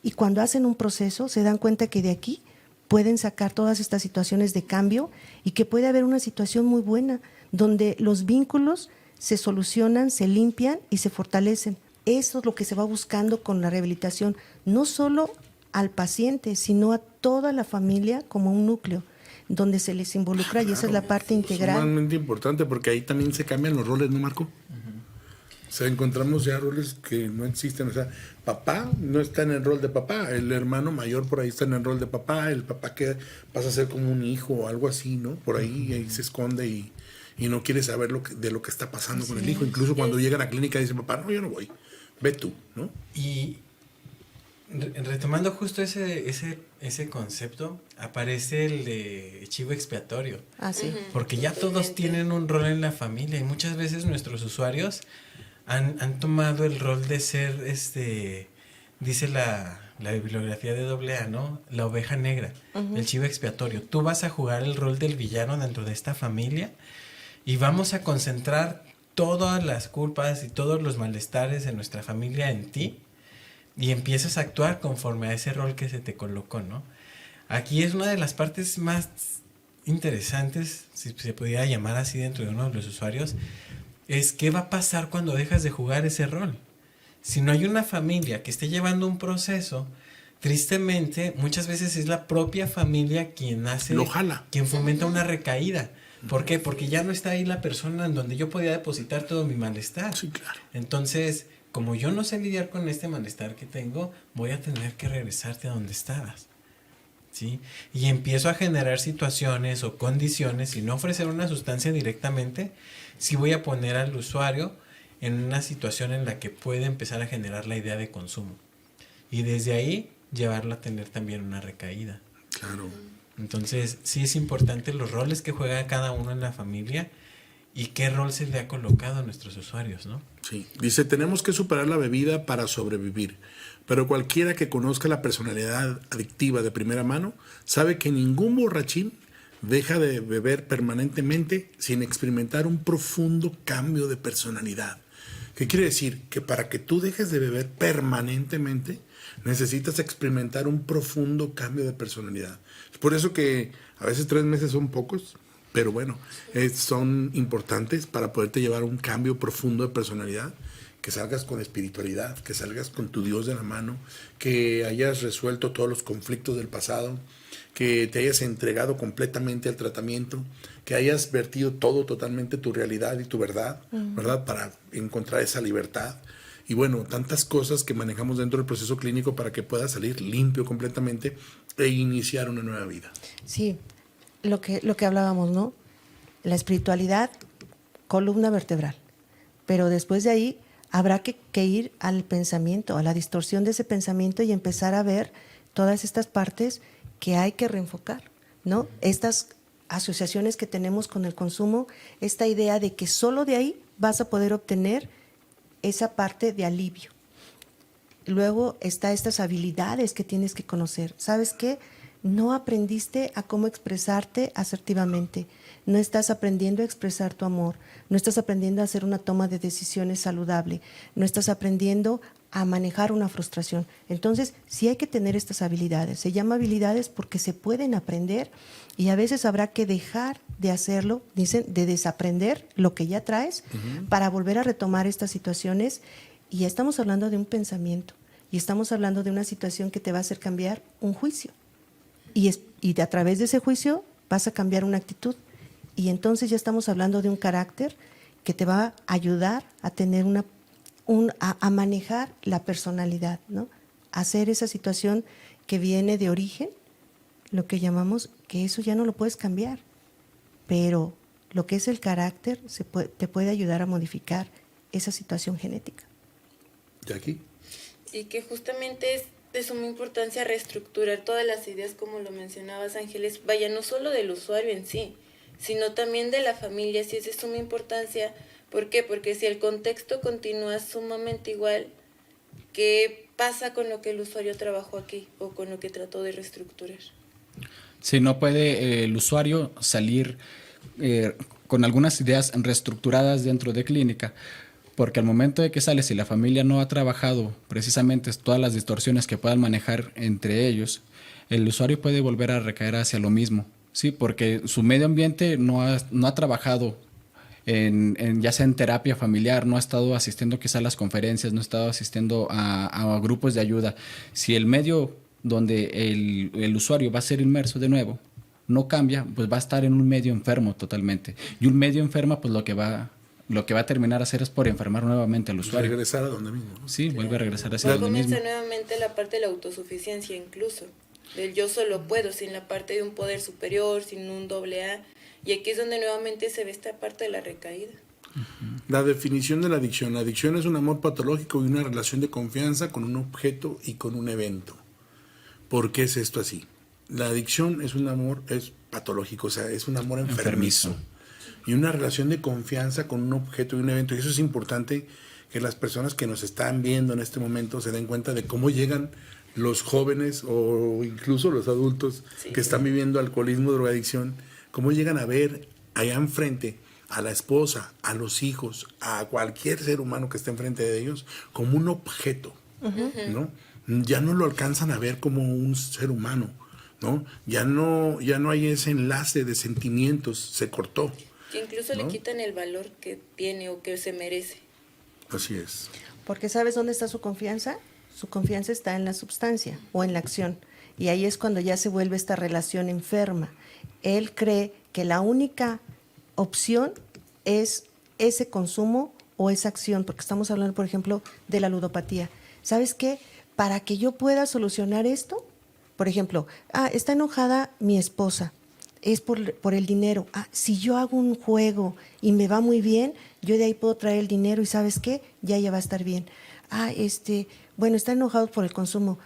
Y cuando hacen un proceso se dan cuenta que de aquí pueden sacar todas estas situaciones de cambio y que puede haber una situación muy buena donde los vínculos se solucionan, se limpian y se fortalecen. Eso es lo que se va buscando con la rehabilitación, no solo al paciente, sino a toda la familia como un núcleo donde se les involucra y esa es la parte integral. Sumamente importante porque ahí también se cambian los roles, ¿no, Marco? O sea, encontramos ya roles que no existen. O sea, papá no está en el rol de papá, el hermano mayor por ahí está en el rol de papá, el papá que pasa a ser como un hijo o algo así, ¿no? Por ahí se esconde y no quiere saber de lo que está pasando con el hijo. Incluso cuando llega a la clínica dice, papá, no, yo no voy, ve tú, ¿no? Y retomando justo ese concepto, aparece el de chivo expiatorio. Ah, sí. Porque ya todos tienen un rol en la familia y muchas veces nuestros usuarios han tomado el rol de ser, dice la bibliografía de AA, ¿no? La oveja negra, el chivo expiatorio. Tú vas a jugar el rol del villano dentro de esta familia y vamos a concentrar todas las culpas y todos los malestares de nuestra familia en ti y empiezas a actuar conforme a ese rol que se te colocó, ¿no? Aquí es una de las partes más interesantes, si se pudiera llamar así dentro de uno de los usuarios, es qué va a pasar cuando dejas de jugar ese rol. Si no hay una familia que esté llevando un proceso, tristemente muchas veces es la propia familia quien hace, lo jala, quien fomenta una recaída. ¿Por qué? Porque ya no está ahí la persona en donde yo podía depositar todo mi malestar. Sí, claro. Entonces, como yo no sé lidiar con este malestar que tengo, voy a tener que regresarte a donde estabas, ¿sí? Y empiezo a generar situaciones o condiciones y no ofrecer una sustancia directamente, sí voy a poner al usuario en una situación en la que puede empezar a generar la idea de consumo. Y desde ahí llevarlo a tener también una recaída. Claro. Entonces, sí es importante los roles que juega cada uno en la familia y qué rol se le ha colocado a nuestros usuarios, ¿no? Sí. Dice, tenemos que superar la bebida para sobrevivir. Pero cualquiera que conozca la personalidad adictiva de primera mano sabe que ningún borrachín deja de beber permanentemente sin experimentar un profundo cambio de personalidad. ¿Qué quiere decir? Que para que tú dejes de beber permanentemente necesitas experimentar un profundo cambio de personalidad. Es por eso que a veces 3 meses son pocos, pero bueno, son importantes para poderte llevar a un cambio profundo de personalidad, que salgas con espiritualidad, que salgas con tu Dios de la mano, que hayas resuelto todos los conflictos del pasado, que te hayas entregado completamente al tratamiento, que hayas vertido todo totalmente tu realidad y tu verdad, ¿verdad? Para encontrar esa libertad. Y bueno, tantas cosas que manejamos dentro del proceso clínico para que puedas salir limpio completamente e iniciar una nueva vida. Sí, lo que hablábamos, ¿no? La espiritualidad, columna vertebral. Pero después de ahí habrá que ir al pensamiento, a la distorsión de ese pensamiento y empezar a ver todas estas partes que hay que reenfocar, ¿no? Estas asociaciones que tenemos con el consumo, esta idea de que solo de ahí vas a poder obtener esa parte de alivio. Luego está estas habilidades que tienes que conocer. ¿Sabes qué? No aprendiste a cómo expresarte asertivamente. No estás aprendiendo a expresar tu amor. No estás aprendiendo a hacer una toma de decisiones saludable. No estás aprendiendo a manejar una frustración. Entonces, sí hay que tener estas habilidades. Se llama habilidades porque se pueden aprender y a veces habrá que dejar de hacerlo, dicen, de desaprender lo que ya traes para volver a retomar estas situaciones. Y ya estamos hablando de un pensamiento y estamos hablando de una situación que te va a hacer cambiar un juicio. Y a través de ese juicio vas a cambiar una actitud. Y entonces ya estamos hablando de un carácter que te va a ayudar a tener a manejar la personalidad, ¿no? Hacer esa situación que viene de origen, lo que llamamos, que eso ya no lo puedes cambiar, pero lo que es el carácter te puede ayudar a modificar esa situación genética. Jackie. Y que justamente es de suma importancia reestructurar todas las ideas, como lo mencionabas, Ángeles, vaya, no solo del usuario en sí, sino también de la familia, sí es de suma importancia. ¿Por qué? Porque si el contexto continúa sumamente igual, ¿qué pasa con lo que el usuario trabajó aquí o con lo que trató de reestructurar? Sí, no puede el usuario salir con algunas ideas reestructuradas dentro de clínica, porque al momento de que sale, si la familia no ha trabajado precisamente todas las distorsiones que puedan manejar entre ellos, el usuario puede volver a recaer hacia lo mismo, sí, porque su medio ambiente no ha trabajado ya sea en terapia familiar, no ha estado asistiendo quizá a las conferencias, no ha estado asistiendo a grupos de ayuda. Si el medio donde el usuario va a ser inmerso de nuevo no cambia, pues va a estar en un medio enfermo totalmente. Y un medio enferma, pues lo que va a terminar a hacer es por enfermar nuevamente al usuario. Regresar a donde mismo, ¿no? Sí, vuelve a regresar hacia donde mismo. Comienza nuevamente la parte de la autosuficiencia incluso, del yo solo puedo, sin la parte de un poder superior, sin un AA, y aquí es donde nuevamente se ve esta parte de la recaída. La definición de la adicción. La adicción es un amor patológico y una relación de confianza con un objeto y con un evento. ¿Por qué es esto así? La adicción es patológico, o sea, es un amor enfermizo. Y una relación de confianza con un objeto y un evento. Y eso es importante que las personas que nos están viendo en este momento se den cuenta de cómo llegan los jóvenes o incluso los adultos que están viviendo alcoholismo, drogadicción, cómo llegan a ver allá enfrente a la esposa, a los hijos, a cualquier ser humano que esté enfrente de ellos como un objeto, ¿no? Ya no lo alcanzan a ver como un ser humano, ¿no? Ya no hay ese enlace de sentimientos, se cortó. Que incluso le quitan el valor que tiene o que se merece. Así es. Porque ¿sabes dónde está su confianza? Su confianza está en la sustancia o en la acción. Y ahí es cuando ya se vuelve esta relación enferma. Él cree que la única opción es ese consumo o esa acción, porque estamos hablando, por ejemplo, de la ludopatía. ¿Sabes qué? Para que yo pueda solucionar esto, por ejemplo, está enojada mi esposa, es por el dinero. Si yo hago un juego y me va muy bien, yo de ahí puedo traer el dinero y ¿sabes qué? Ya ella va a estar bien. Bueno, está enojado por el consumo,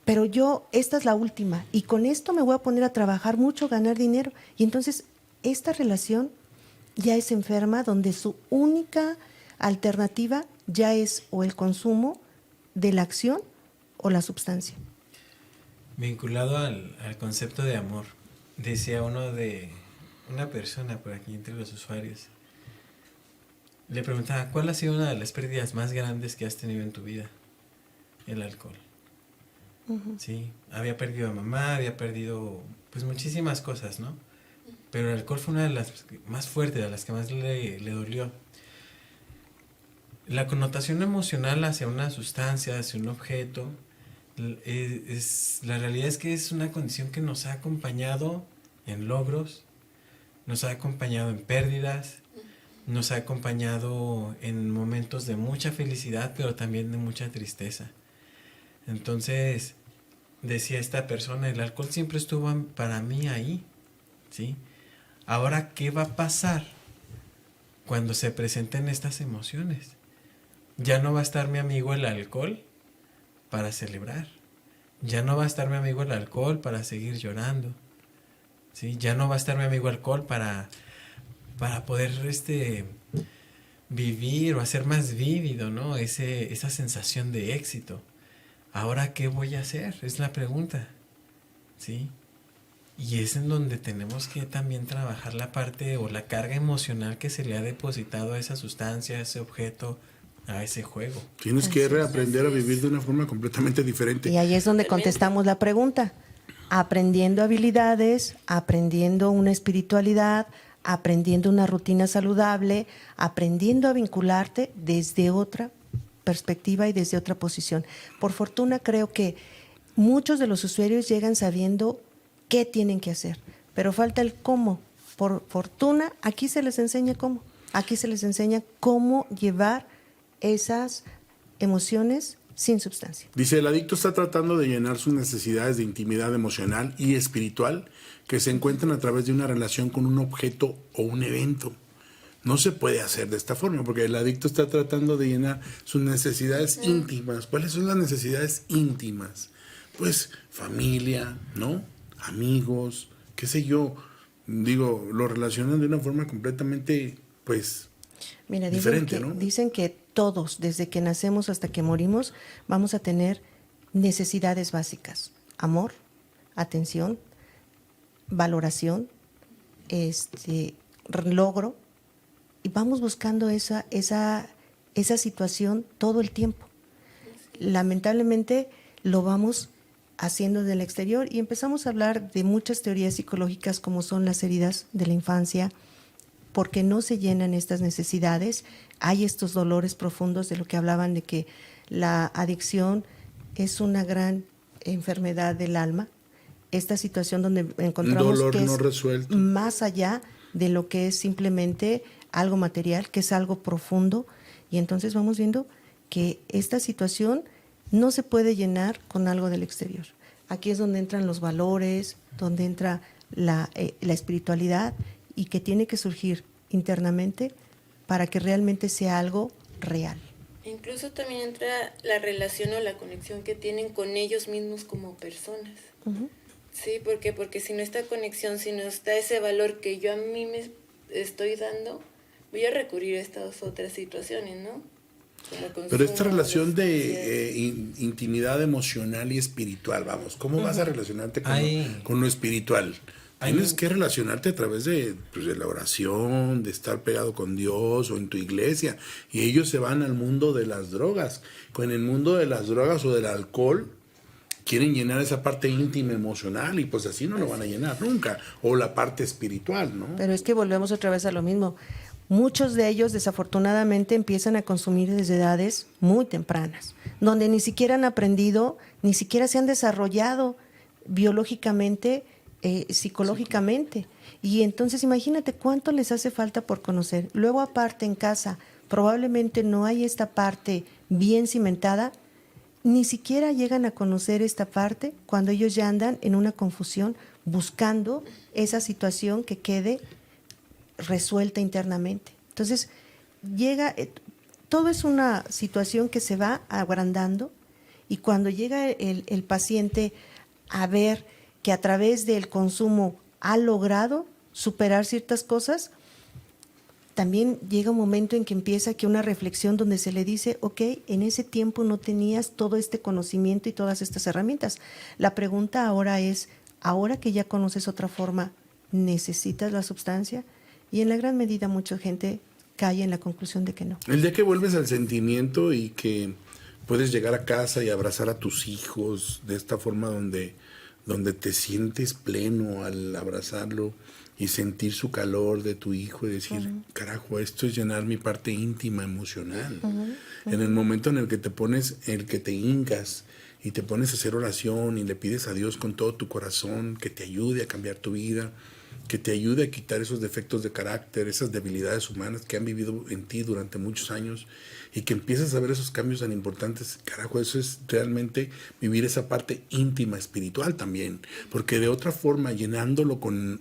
pero esta es la última y con esto me voy a poner a trabajar mucho, ganar dinero. Y entonces esta relación ya es enferma, donde su única alternativa ya es o el consumo de la acción o la sustancia. Vinculado al concepto de amor, decía una persona por aquí entre los usuarios, le preguntaba, ¿cuál ha sido una de las pérdidas más grandes que has tenido en tu vida? El alcohol. Sí, había perdido a mamá, había perdido pues muchísimas cosas, ¿no? Pero el alcohol fue una de las más fuertes, de las que más le dolió. La connotación emocional hacia una sustancia, hacia un objeto, la realidad es que es una condición que nos ha acompañado en logros, nos ha acompañado en pérdidas, nos ha acompañado en momentos de mucha felicidad, pero también de mucha tristeza. Entonces, decía esta persona, el alcohol siempre estuvo para mí ahí, ¿sí? Ahora, ¿qué va a pasar cuando se presenten estas emociones? Ya no va a estar mi amigo el alcohol para celebrar. Ya no va a estar mi amigo el alcohol para seguir llorando. ¿Sí? Ya no va a estar mi amigo el alcohol para poder vivir o hacer más vívido, ¿no? Esa sensación de éxito. Ahora, ¿qué voy a hacer? Es la pregunta. ¿Sí? Y es en donde tenemos que también trabajar la parte o la carga emocional que se le ha depositado a esa sustancia, a ese objeto, a ese juego. Tienes que reaprender a vivir de una forma completamente diferente. Y ahí es donde contestamos la pregunta. Aprendiendo habilidades, aprendiendo una espiritualidad, aprendiendo una rutina saludable, aprendiendo a vincularte desde otra perspectiva y desde otra posición. Por fortuna creo que muchos de los usuarios llegan sabiendo qué tienen que hacer, pero falta el cómo. Por fortuna aquí se les enseña cómo. Aquí se les enseña cómo llevar esas emociones sin sustancia. Dice, el adicto está tratando de llenar sus necesidades de intimidad emocional y espiritual que se encuentran a través de una relación con un objeto o un evento. No se puede hacer de esta forma, porque el adicto está tratando de llenar sus necesidades íntimas. ¿Cuáles son las necesidades íntimas? Pues familia, ¿no? Amigos, qué sé yo. Digo, lo relacionan de una forma completamente, pues, Mira, diferente, ¿no? dicen que todos, desde que nacemos hasta que morimos, vamos a tener necesidades básicas. Amor, atención, valoración, logro, y vamos buscando esa situación todo el tiempo. Lamentablemente lo vamos haciendo del exterior y empezamos a hablar de muchas teorías psicológicas como son las heridas de la infancia, porque no se llenan estas necesidades. Hay estos dolores profundos de lo que hablaban, de que la adicción es una gran enfermedad del alma, esta situación donde encontramos dolor que no es resuelto, más allá de lo que es simplemente algo material, que es algo profundo, y entonces vamos viendo que esta situación no se puede llenar con algo del exterior. Aquí es donde entran los valores, donde entra la espiritualidad, y que tiene que surgir internamente para que realmente sea algo real. Incluso también entra la relación o la conexión que tienen con ellos mismos como personas. Uh-huh. Sí, porque si no está conexión, si no está ese valor que yo a mí me estoy dando, voy a recurrir a estas otras situaciones, ¿no? Pero esta relación de intimidad emocional y espiritual, vamos, ¿cómo vas a relacionarte con lo espiritual? Tienes que relacionarte a través de la oración, de estar pegado con Dios o en tu iglesia. Y ellos se van al mundo de las drogas. En el mundo de las drogas o del alcohol, quieren llenar esa parte íntima emocional y pues así no lo van a llenar nunca. O la parte espiritual, ¿no? Pero es que volvemos otra vez a lo mismo. Muchos de ellos desafortunadamente empiezan a consumir desde edades muy tempranas, donde ni siquiera han aprendido, ni siquiera se han desarrollado biológicamente, psicológicamente. Y entonces imagínate cuánto les hace falta por conocer. Luego aparte en casa probablemente no hay esta parte bien cimentada, ni siquiera llegan a conocer esta parte cuando ellos ya andan en una confusión buscando esa situación que quede resuelta internamente. Entonces llega, todo es una situación que se va agrandando, y cuando llega el paciente a ver que a través del consumo ha logrado superar ciertas cosas, también llega un momento en que empieza aquí una reflexión donde se le dice, ok, en ese tiempo no tenías todo este conocimiento y todas estas herramientas. La pregunta ahora es, ahora que ya conoces otra forma, ¿necesitas la sustancia? Y en la gran medida mucha gente cae en la conclusión de que no. El día que vuelves al sentimiento y que puedes llegar a casa y abrazar a tus hijos de esta forma donde te sientes pleno al abrazarlo y sentir su calor de tu hijo y decir, carajo, esto es llenar mi parte íntima, emocional. En el momento en el que te hincas y te pones a hacer oración y le pides a Dios con todo tu corazón que te ayude a cambiar tu vida, que te ayude a quitar esos defectos de carácter, esas debilidades humanas que han vivido en ti durante muchos años, y que empiezas a ver esos cambios tan importantes, carajo, eso es realmente vivir esa parte íntima, espiritual también, porque de otra forma, llenándolo con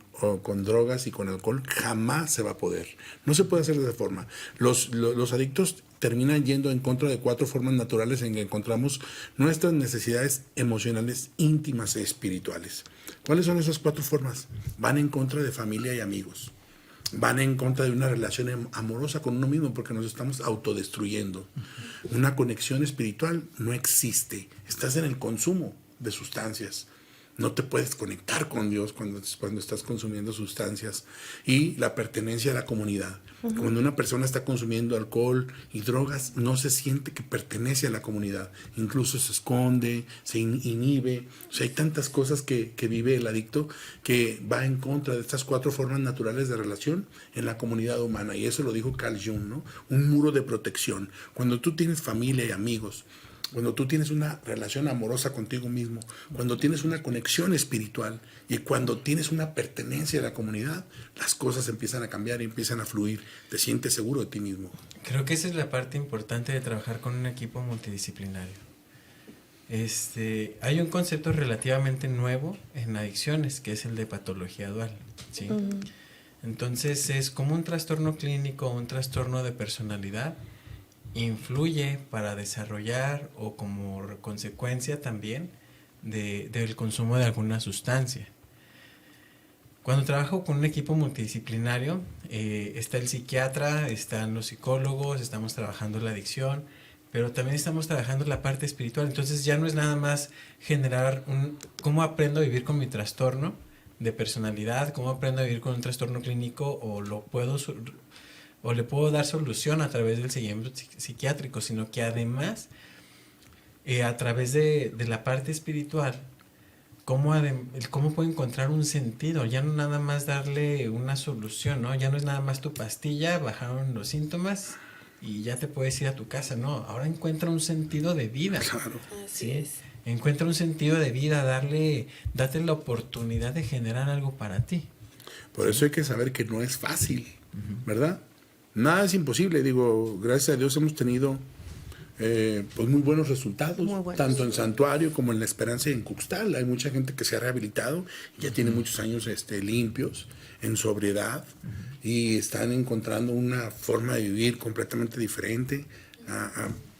drogas y con alcohol, jamás se va a poder. No se puede hacer de esa forma. Los adictos terminan yendo en contra de 4 formas naturales en que encontramos nuestras necesidades emocionales íntimas e espirituales. ¿Cuáles son esas 4 formas? Van en contra de familia y amigos. Van en contra de una relación amorosa con uno mismo, porque nos estamos autodestruyendo. Una conexión espiritual no existe. Estás en el consumo de sustancias. No te puedes conectar con Dios cuando estás consumiendo sustancias. Y la pertenencia a la comunidad. Cuando una persona está consumiendo alcohol y drogas, no se siente que pertenece a la comunidad. Incluso se esconde, se inhibe. O sea, hay tantas cosas que vive el adicto que va en contra de estas 4 formas naturales de relación en la comunidad humana. Y eso lo dijo Carl Jung, ¿no? Un muro de protección. Cuando tú tienes familia y amigos cuando tú tienes una relación amorosa contigo mismo, cuando tienes una conexión espiritual y cuando tienes una pertenencia a la comunidad, las cosas empiezan a cambiar y empiezan a fluir. Te sientes seguro de ti mismo. Creo que esa es la parte importante de trabajar con un equipo multidisciplinario. Hay un concepto relativamente nuevo en adicciones, que es el de patología dual, ¿sí? Entonces es como un trastorno clínico, un trastorno de personalidad, influye para desarrollar o como consecuencia también del consumo de alguna sustancia. Cuando trabajo con un equipo multidisciplinario, está el psiquiatra, están los psicólogos, estamos trabajando la adicción, pero también estamos trabajando la parte espiritual. Entonces ya no es nada más generar cómo aprendo a vivir con mi trastorno de personalidad, cómo aprendo a vivir con un trastorno clínico o le puedo dar solución a través del seguimiento psiquiátrico, sino que además a través de la parte espiritual, cómo puedo encontrar un sentido, ya no nada más darle una solución, ¿no? Ya no es nada más tu pastilla, bajaron los síntomas y ya te puedes ir a tu casa, no, ahora encuentra un sentido de vida. Claro. Así ¿sí? es. Encuentra un sentido de vida, date la oportunidad de generar algo para ti. Por eso hay que saber que no es fácil, ¿verdad? Nada es imposible. Digo, gracias a Dios hemos tenido pues muy buenos resultados, Muy buenos. tanto en Santuario como en La Esperanza y en Cuxtal. Hay mucha gente que se ha rehabilitado, ya tiene muchos años limpios, en sobriedad, y están encontrando una forma de vivir completamente diferente.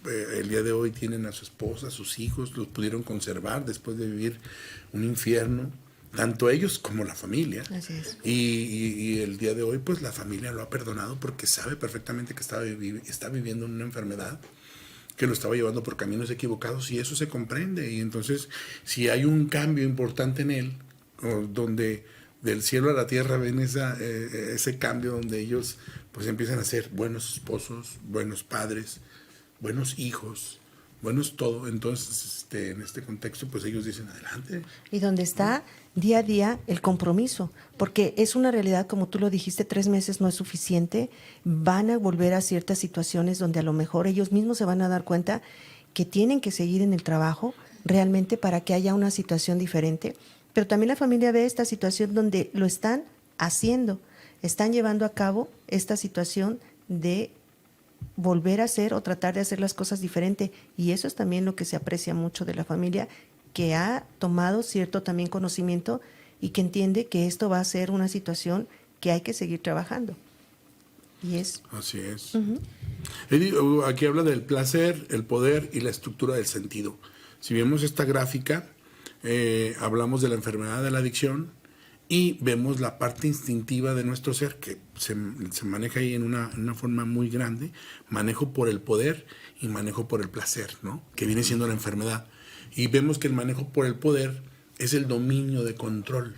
El día de hoy tienen a su esposa, a sus hijos, los pudieron conservar después de vivir un infierno, tanto ellos como la familia. Así es. Y el día de hoy, pues la familia lo ha perdonado porque sabe perfectamente que está viviendo una enfermedad que lo estaba llevando por caminos equivocados, y eso se comprende. Y entonces, si hay un cambio importante en él, donde del cielo a la tierra ven ese cambio, donde ellos pues empiezan a ser buenos esposos, buenos padres, buenos hijos, buenos todo. Entonces, en este contexto, pues ellos dicen adelante. Y donde está día a día el compromiso, porque es una realidad, como tú lo dijiste, 3 meses no es suficiente, van a volver a ciertas situaciones donde a lo mejor ellos mismos se van a dar cuenta que tienen que seguir en el trabajo realmente para que haya una situación diferente, pero también la familia ve esta situación donde lo están haciendo, están llevando a cabo esta situación de volver a hacer o tratar de hacer las cosas diferente, y eso es también lo que se aprecia mucho de la familia, que ha tomado cierto también conocimiento y que entiende que esto va a ser una situación que hay que seguir trabajando. Y es... Así es. Aquí habla del placer, el poder y la estructura del sentido. Si vemos esta gráfica, hablamos de la enfermedad de la adicción y vemos la parte instintiva de nuestro ser, que se maneja ahí en una forma muy grande, manejo por el poder y manejo por el placer, ¿no? Que viene siendo la enfermedad. Y vemos que el manejo por el poder es el dominio de control.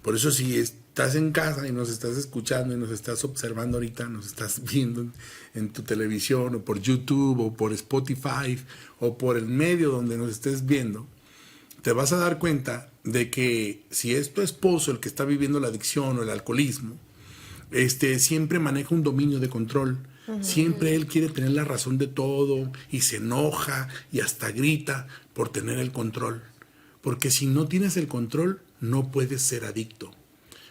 Por eso, si estás en casa y nos estás escuchando y nos estás observando ahorita, nos estás viendo en tu televisión o por YouTube o por Spotify o por el medio donde nos estés viendo, te vas a dar cuenta de que si es tu esposo el que está viviendo la adicción o el alcoholismo, siempre maneja un dominio de control. Siempre él quiere tener la razón de todo y se enoja y hasta grita por tener el control. Porque si no tienes el control, no puedes ser adicto.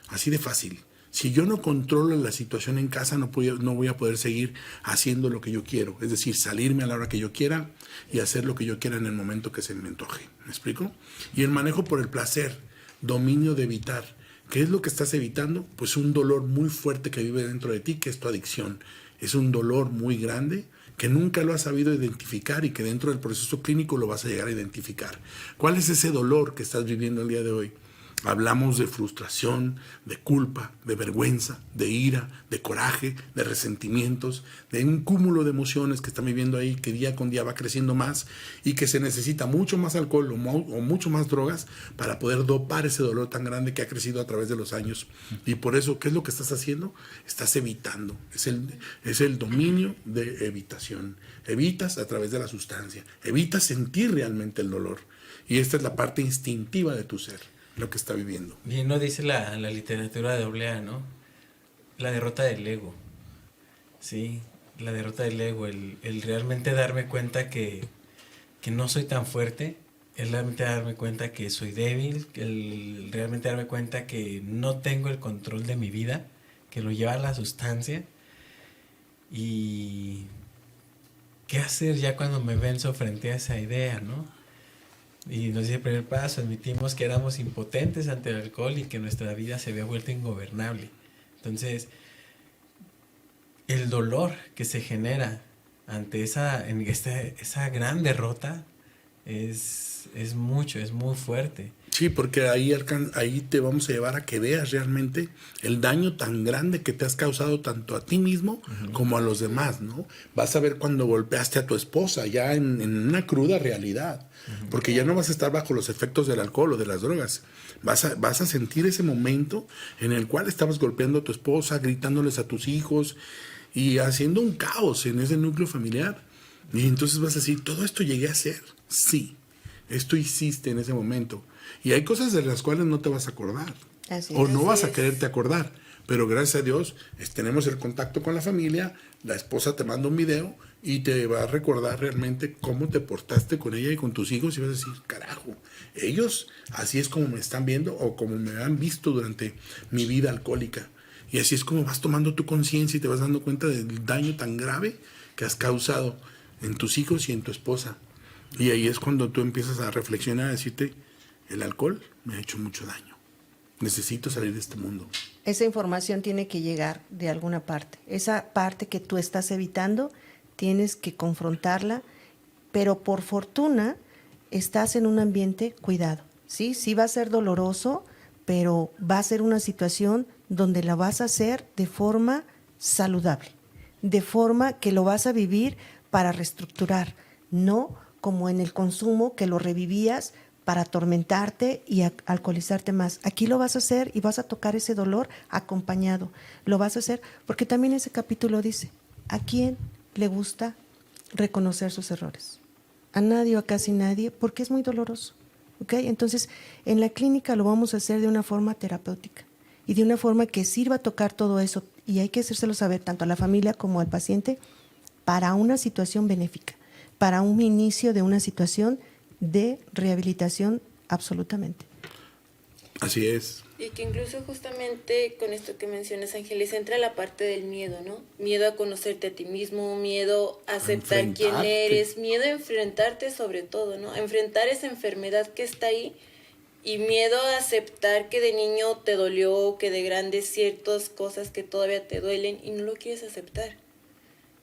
Así de fácil. Si yo no controlo la situación en casa, no voy a poder seguir haciendo lo que yo quiero. Es decir, salirme a la hora que yo quiera y hacer lo que yo quiera en el momento que se me antoje. ¿Me explico? Y el manejo por el placer, dominio de evitar. ¿Qué es lo que estás evitando? Pues un dolor muy fuerte que vive dentro de ti, que es tu adicción. Es un dolor muy grande que nunca lo has sabido identificar y que dentro del proceso clínico lo vas a llegar a identificar. ¿Cuál es ese dolor que estás viviendo el día de hoy? Hablamos de frustración, de culpa, de vergüenza, de ira, de coraje, de resentimientos, de un cúmulo de emociones que están viviendo ahí, que día con día va creciendo más y que se necesita mucho más alcohol o mucho más drogas para poder dopar ese dolor tan grande que ha crecido a través de los años. Y por eso, ¿qué es lo que estás haciendo? Estás evitando. Es el dominio de evitación. Evitas a través de la sustancia. Evitas sentir realmente el dolor. Y esta es la parte instintiva de tu ser, lo que está viviendo. Bien, no dice la literatura de AA, ¿no? La derrota del ego. Sí, la derrota del ego, el realmente darme cuenta que que no soy tan fuerte, el realmente darme cuenta que soy débil, el realmente darme cuenta que no tengo el control de mi vida, que lo lleva la sustancia. Y qué hacer ya cuando me venzo frente a esa idea, ¿no? Y nos dice el primer paso, admitimos que éramos impotentes ante el alcohol y que nuestra vida se había vuelto ingobernable. Entonces, el dolor que se genera ante esa gran derrota es mucho, es muy fuerte. Sí, porque ahí te vamos a llevar a que veas realmente el daño tan grande que te has causado tanto a ti mismo como a los demás, ¿no? Vas a ver cuando golpeaste a tu esposa ya en una cruda realidad, porque ya no vas a estar bajo los efectos del alcohol o de las drogas. Vas a sentir ese momento en el cual estabas golpeando a tu esposa, gritándoles a tus hijos y haciendo un caos en ese núcleo familiar. Y entonces vas a decir, ¿todo esto llegué a hacer? Sí, esto hiciste en ese momento. Y hay cosas de las cuales no te vas a acordar. O no vas a quererte acordar. Pero gracias a Dios tenemos el contacto con la familia, la esposa te manda un video y te va a recordar realmente cómo te portaste con ella y con tus hijos y vas a decir, carajo, ellos así es como me están viendo o como me han visto durante mi vida alcohólica. Y así es como vas tomando tu conciencia y te vas dando cuenta del daño tan grave que has causado en tus hijos y en tu esposa. Y ahí es cuando tú empiezas a reflexionar, a decirte, el alcohol me ha hecho mucho daño. Necesito salir de este mundo. Esa información tiene que llegar de alguna parte. Esa parte que tú estás evitando, tienes que confrontarla, pero por fortuna estás en un ambiente cuidado. Sí, sí va a ser doloroso, pero va a ser una situación donde la vas a hacer de forma saludable, de forma que lo vas a vivir para reestructurar, no como en el consumo que lo revivías para atormentarte y alcoholizarte más. Aquí lo vas a hacer y vas a tocar ese dolor acompañado. Lo vas a hacer porque también ese capítulo dice, ¿a quién le gusta reconocer sus errores? A nadie o a casi nadie, porque es muy doloroso. ¿Okay? Entonces, en la clínica lo vamos a hacer de una forma terapéutica y de una forma que sirva a tocar todo eso. Y hay que hacérselo saber tanto a la familia como al paciente para una situación benéfica, para un inicio de una situación de rehabilitación absolutamente. Así es. Y que incluso justamente con esto que mencionas, Ángeles, entra la parte del miedo, ¿no? Miedo a conocerte a ti mismo, miedo a aceptar quién eres, miedo a enfrentarte sobre todo, ¿no? A enfrentar esa enfermedad que está ahí y miedo a aceptar que de niño te dolió, que de grande ciertas cosas que todavía te duelen y no lo quieres aceptar.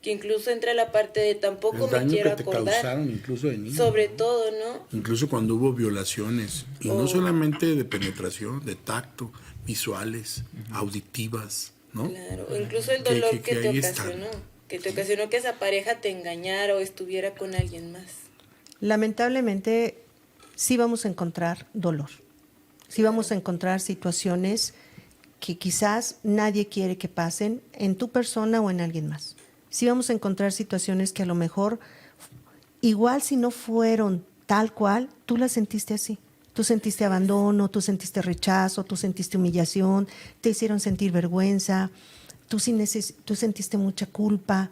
Que incluso entra la parte de tampoco me quiero acordar. El daño que te causaron incluso de niño. Sobre todo, ¿no? Incluso cuando hubo violaciones. Y no solamente de penetración, de tacto, visuales, auditivas, ¿no? Claro, o incluso el dolor que te ocasionó. Que te ocasionó que esa pareja te engañara o estuviera con alguien más. Lamentablemente, sí vamos a encontrar dolor. Sí vamos a encontrar situaciones que quizás nadie quiere que pasen en tu persona o en alguien más. Sí vamos a encontrar situaciones que a lo mejor, igual si no fueron tal cual, tú las sentiste así. Tú sentiste abandono, tú sentiste rechazo, tú sentiste humillación, te hicieron sentir vergüenza, tú sentiste mucha culpa.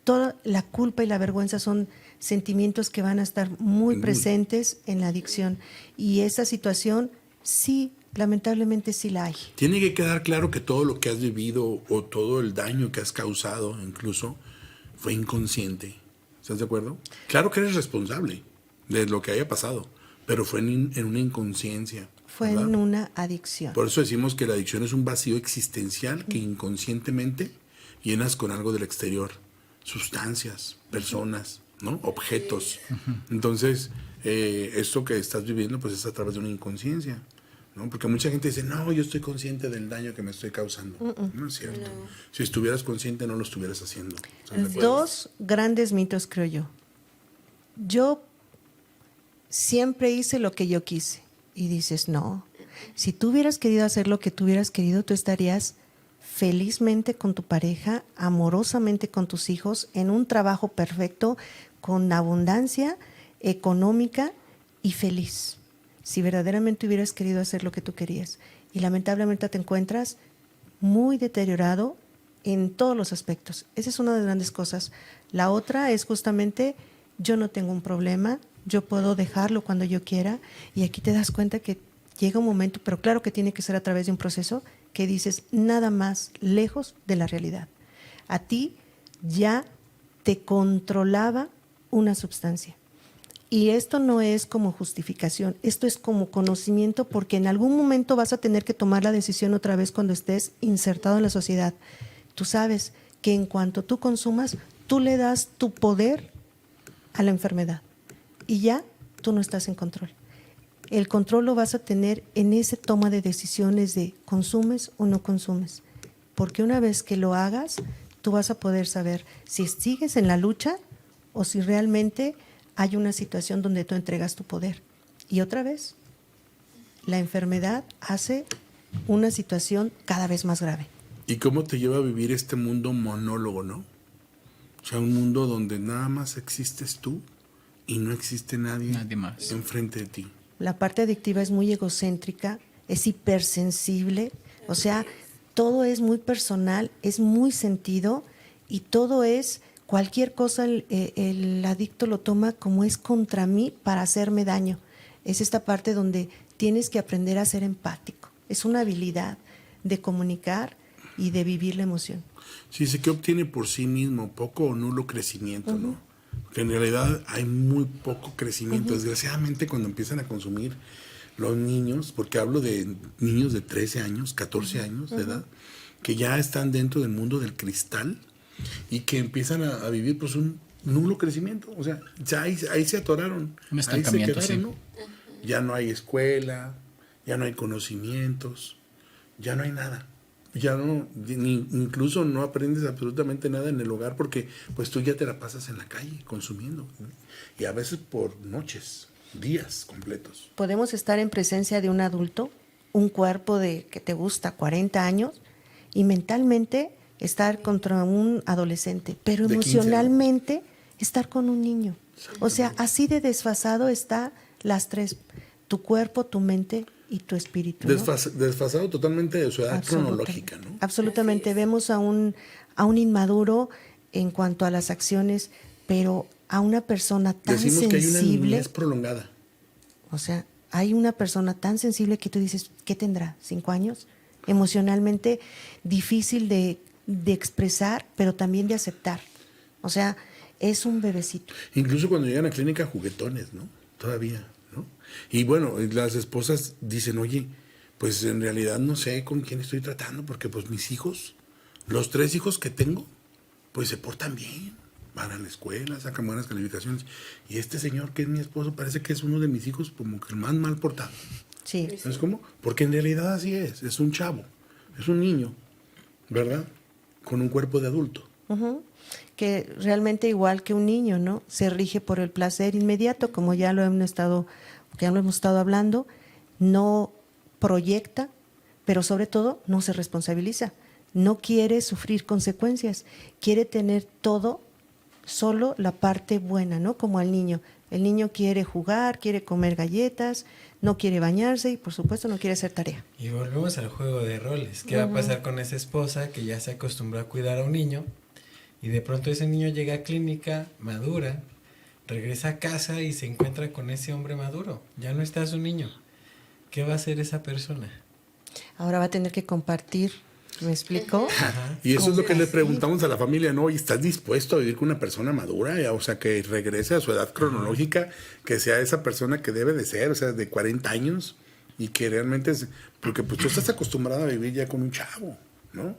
Toda la culpa y la vergüenza son sentimientos que van a estar muy presentes en la adicción. Y esa situación sí, lamentablemente sí la hay. Tiene que quedar claro que todo lo que has vivido o todo el daño que has causado incluso fue inconsciente. ¿Estás de acuerdo? Claro que eres responsable de lo que haya pasado, pero fue en una inconsciencia. Fue ¿verdad? En una adicción. Por eso decimos que la adicción es un vacío existencial que inconscientemente llenas con algo del exterior. Sustancias, personas, ¿no? Objetos. Entonces, esto que estás viviendo pues es a través de una inconsciencia, ¿no? Porque mucha gente dice, no, yo estoy consciente del daño que me estoy causando. No es cierto. No. Si estuvieras consciente, no lo estuvieras haciendo. Dos grandes mitos, creo yo. Yo siempre hice lo que yo quise. Y dices, no. Si tú hubieras querido hacer lo que tú hubieras querido, tú estarías felizmente con tu pareja, amorosamente con tus hijos, en un trabajo perfecto, con abundancia económica y feliz. Si verdaderamente hubieras querido hacer lo que tú querías. Y lamentablemente te encuentras muy deteriorado en todos los aspectos. Esa es una de las grandes cosas. La otra es justamente, yo no tengo un problema, yo puedo dejarlo cuando yo quiera, y aquí te das cuenta que llega un momento, pero claro que tiene que ser a través de un proceso, que dices nada más lejos de la realidad. A ti ya te controlaba una sustancia. Y esto no es como justificación, esto es como conocimiento, porque en algún momento vas a tener que tomar la decisión otra vez cuando estés insertado en la sociedad. Tú sabes que en cuanto tú consumas, tú le das tu poder a la enfermedad y ya tú no estás en control. El control lo vas a tener en esa toma de decisiones de consumes o no consumes, porque una vez que lo hagas, tú vas a poder saber si sigues en la lucha o si realmente hay una situación donde tú entregas tu poder. Y otra vez, la enfermedad hace una situación cada vez más grave. ¿Y cómo te lleva a vivir este mundo monólogo, no? O sea, un mundo donde nada más existes tú y no existe nadie más enfrente de ti. La parte adictiva es muy egocéntrica, es hipersensible, o sea, todo es muy personal, es muy sentido y todo es, cualquier cosa el adicto lo toma como es contra mí para hacerme daño. Es esta parte donde tienes que aprender a ser empático. Es una habilidad de comunicar y de vivir la emoción. Sí, sé que obtiene por sí mismo poco o nulo crecimiento, ¿no? Porque en realidad hay muy poco crecimiento. Desgraciadamente, cuando empiezan a consumir los niños, porque hablo de niños de 13 años, 14 años de edad, que ya están dentro del mundo del cristal y que empiezan a vivir pues un nulo crecimiento. O sea, ya ahí se atoraron. Un Ahí se estancamiento, quedaron, sí. ¿no? Ya no hay escuela, ya no hay conocimientos, ya no hay nada. Ya no, incluso no aprendes absolutamente nada en el hogar porque pues tú ya te la pasas en la calle consumiendo, ¿no? Y a veces por noches, días completos. Podemos estar en presencia de un adulto, un cuerpo de que te gusta 40 años y mentalmente estar contra un adolescente, pero De 15, ¿no? emocionalmente estar con un niño. O sea, así de desfasado está las tres, tu cuerpo, tu mente y tu espíritu, ¿no? Desfasado totalmente de su edad Absolutamente. cronológica, ¿no? Absolutamente. Vemos a un inmaduro en cuanto a las acciones, pero a una persona tan Decimos que hay una sensible. niñez prolongada. O sea, hay una persona tan sensible que tú dices, ¿qué tendrá? ¿5 años? Emocionalmente difícil de expresar, pero también de aceptar. O sea, es un bebecito. Incluso cuando llegan a clínica juguetones, ¿no? Todavía, ¿no? Y bueno, las esposas dicen, oye, pues en realidad no sé con quién estoy tratando, porque pues mis hijos, los 3 hijos que tengo, pues se portan bien, van a la escuela, sacan buenas calificaciones. Y este señor que es mi esposo parece que es uno de mis hijos como que el más mal portado. Sí. ¿Sabes cómo? Porque en realidad así es un chavo, es un niño, ¿verdad? Con un cuerpo de adulto. Ujú. Que realmente igual que un niño, ¿no? Se rige por el placer inmediato, como ya lo hemos estado hablando, no proyecta, pero sobre todo no se responsabiliza. No quiere sufrir consecuencias, quiere tener todo, solo la parte buena, ¿no? Como al niño. El niño quiere jugar, quiere comer galletas, no quiere bañarse y por supuesto no quiere hacer tarea. Y volvemos al juego de roles. ¿Qué va a pasar con esa esposa que ya se acostumbró a cuidar a un niño y de pronto ese niño llega a clínica, madura, regresa a casa y se encuentra con ese hombre maduro? Ya no está su niño. ¿Qué va a hacer esa persona? Ahora va a tener que compartir, ¿me explico? Y eso es lo que le Compartir. preguntamos a la familia, ¿no? ¿Y estás dispuesto a vivir con una persona madura? O sea, que regrese a su edad cronológica, que sea esa persona que debe de ser, o sea, de 40 años, y que realmente es... Porque pues tú estás acostumbrada a vivir ya con un chavo, ¿no?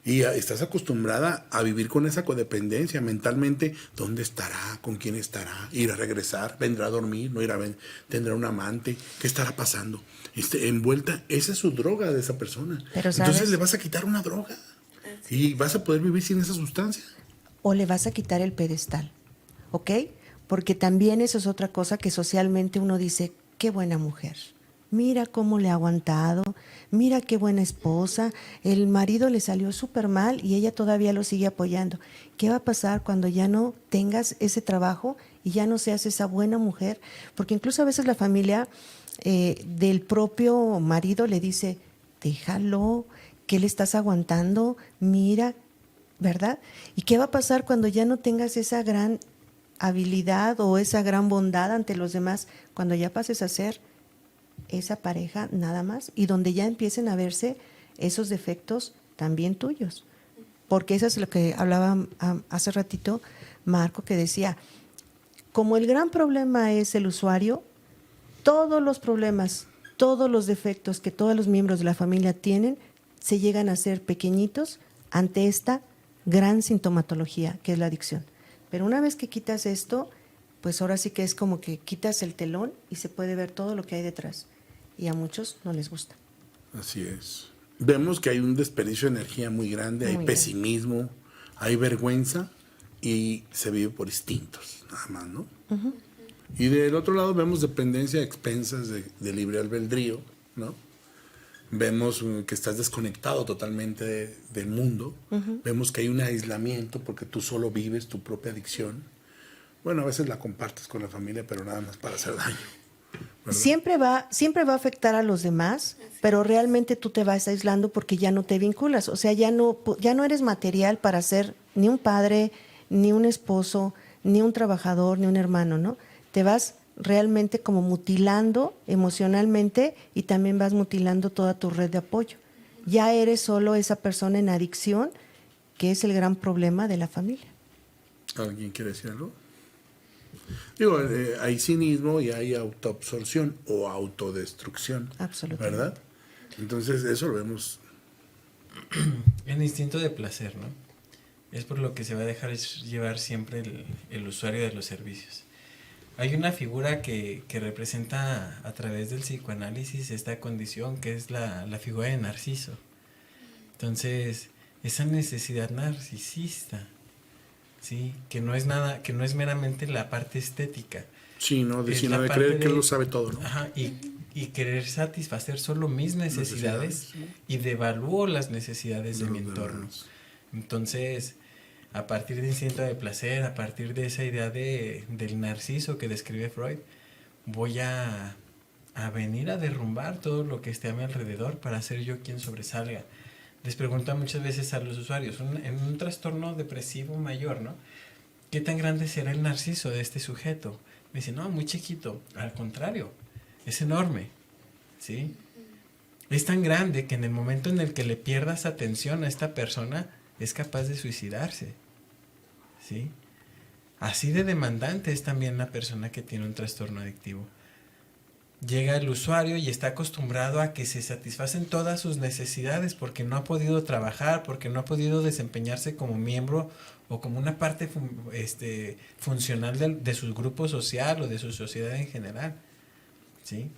Y estás acostumbrada a vivir con esa codependencia mentalmente. ¿Dónde estará? ¿Con quién estará? ¿Irá a regresar? ¿Vendrá a dormir? ¿No irá a ¿Tendrá un amante? ¿Qué estará pasando? Envuelta, esa es su droga de esa persona. Pero, ¿sabes? Entonces le vas a quitar una droga. Y vas a poder vivir sin esa sustancia. O le vas a quitar el pedestal, ¿ok? Porque también eso es otra cosa que socialmente uno dice, qué buena mujer, mira cómo le ha aguantado, mira qué buena esposa, el marido le salió súper mal y ella todavía lo sigue apoyando. ¿Qué va a pasar cuando ya no tengas ese trabajo y ya no seas esa buena mujer? Porque incluso a veces la familia del propio marido le dice, déjalo, ¿qué le estás aguantando? Mira, ¿verdad? ¿Y qué va a pasar cuando ya no tengas esa gran habilidad o esa gran bondad ante los demás cuando ya pases a ser esa pareja nada más y donde ya empiecen a verse esos defectos también tuyos. Porque eso es lo que hablaba hace ratito Marco, que decía, como el gran problema es el usuario, todos los problemas, todos los defectos que todos los miembros de la familia tienen, se llegan a ser pequeñitos ante esta gran sintomatología que es la adicción. Pero una vez que quitas esto, pues ahora sí que es como que quitas el telón y se puede ver todo lo que hay detrás. Y a muchos no les gusta. Así es. Vemos que hay un desperdicio de energía muy grande, hay Muy pesimismo, hay vergüenza y se vive por instintos, nada más, ¿no? Uh-huh. Y del otro lado vemos dependencia a expensas de libre albedrío, ¿no? Vemos que estás desconectado totalmente del mundo. Uh-huh. Vemos que hay un aislamiento porque tú solo vives tu propia adicción. Bueno, a veces la compartes con la familia, pero nada más para hacer daño, ¿verdad? Siempre va a afectar a los demás, pero realmente tú te vas aislando porque ya no te vinculas. O sea, ya no eres material para ser ni un padre, ni un esposo, ni un trabajador, ni un hermano, ¿no? Te vas realmente como mutilando emocionalmente y también vas mutilando toda tu red de apoyo. Ya eres solo esa persona en adicción, que es el gran problema de la familia. ¿Alguien quiere decir algo? Digo, hay cinismo y hay autoabsorción o autodestrucción. Absolutamente. ¿Verdad? Entonces, eso lo vemos. El instinto de placer, ¿no? Es por lo que se va a dejar llevar siempre el usuario de los servicios. Hay una figura que representa a través del psicoanálisis esta condición, que es la figura de Narciso. Entonces, esa necesidad narcisista, ¿sí? Que no es meramente la parte estética. Sí, ¿no? Es Sino la de parte creer que él lo sabe todo, ¿no? Ajá, y querer satisfacer solo mis necesidades y devalúo las necesidades de mi entorno. Entonces, a partir del instinto de placer, a partir de esa idea del narciso que describe Freud, voy a venir a derrumbar todo lo que esté a mi alrededor para ser yo quien sobresalga. Les preguntan muchas veces a los usuarios, en un trastorno depresivo mayor, ¿no? ¿Qué tan grande será el narciso de este sujeto? Me dicen, no, muy chiquito. Al contrario, es enorme, ¿sí? Es tan grande que en el momento en el que le pierdas atención a esta persona, es capaz de suicidarse, ¿sí? Así de demandante es también la persona que tiene un trastorno adictivo. Llega el usuario y está acostumbrado a que se satisfacen todas sus necesidades porque no ha podido trabajar, porque no ha podido desempeñarse como miembro o como una parte funcional de su grupo social o de su sociedad en general, ¿sí?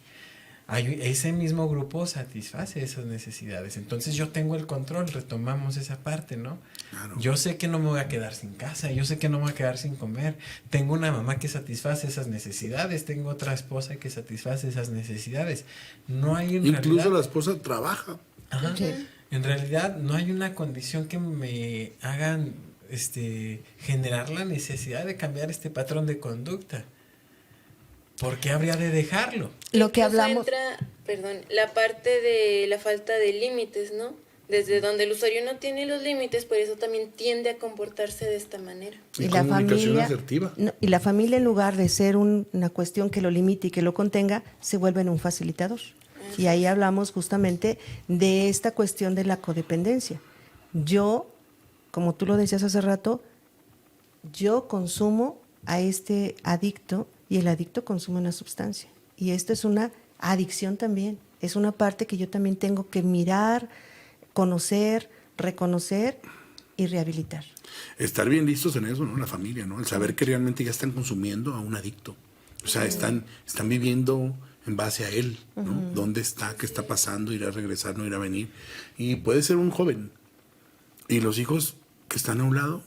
Ese mismo grupo satisface esas necesidades. Entonces yo tengo el control, retomamos esa parte, ¿no? Claro. Yo sé que no me voy a quedar sin casa, yo sé que no me voy a quedar sin comer. Tengo una mamá que satisface esas necesidades, tengo otra esposa que satisface esas necesidades. No hay Incluso la esposa trabaja. Ajá. Sí. En realidad no hay una condición que me hagan generar la necesidad de cambiar este patrón de conducta. ¿Por qué habría de dejarlo? Lo que hablamos... entra, la parte de la falta de límites, ¿no? Desde donde el usuario no tiene los límites, por eso también tiende a comportarse de esta manera. Y la familia asertiva. No, y la familia, en lugar de ser una cuestión que lo limite y que lo contenga, se vuelve un facilitador. Y ahí hablamos justamente de esta cuestión de la codependencia. Yo, como tú lo decías hace rato, yo consumo a este adicto y el adicto consume una sustancia. Y esto es una adicción también. Es una parte que yo también tengo que mirar, conocer, reconocer y rehabilitar. Estar bien listos en eso, ¿no? La familia, ¿no? El saber que realmente ya están consumiendo a un adicto. O sea, están viviendo en base a él, ¿no? Uh-huh. ¿Dónde está? ¿Qué está pasando? ¿Irá a regresar? ¿No irá a venir? Y puede ser un joven. Y los hijos que están a un lado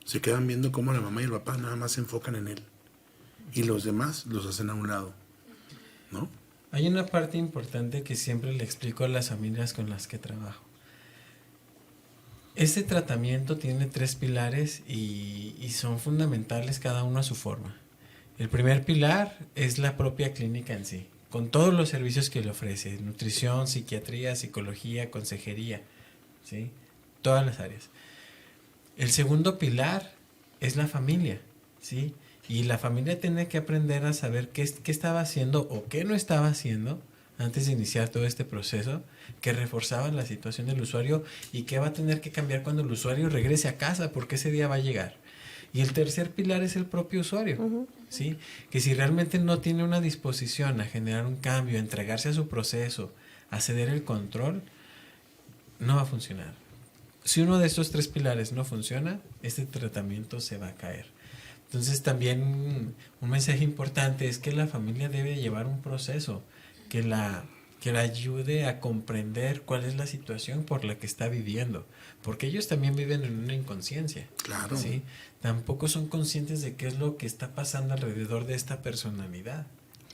se quedan viendo cómo la mamá y el papá nada más se enfocan en él. Y los demás los hacen a un lado, ¿no? Hay una parte importante que siempre le explico a las familias con las que trabajo. Este tratamiento tiene 3 pilares y son fundamentales cada uno a su forma. El primer pilar es la propia clínica en sí, con todos los servicios que le ofrece, nutrición, psiquiatría, psicología, consejería, ¿sí? Todas las áreas. El segundo pilar es la familia, ¿sí? Y la familia tiene que aprender a saber qué estaba haciendo o qué no estaba haciendo antes de iniciar todo este proceso que reforzaba la situación del usuario y qué va a tener que cambiar cuando el usuario regrese a casa, porque ese día va a llegar. Y el tercer pilar es el propio usuario, ¿sí? Que si realmente no tiene una disposición a generar un cambio, a entregarse a su proceso, a ceder el control, no va a funcionar. Si uno de estos tres pilares no funciona, este tratamiento se va a caer. Entonces también un mensaje importante es que la familia debe llevar un proceso que la ayude a comprender cuál es la situación por la que está viviendo, porque ellos también viven en una inconsciencia. Claro. ¿Sí? Tampoco son conscientes de qué es lo que está pasando alrededor de esta personalidad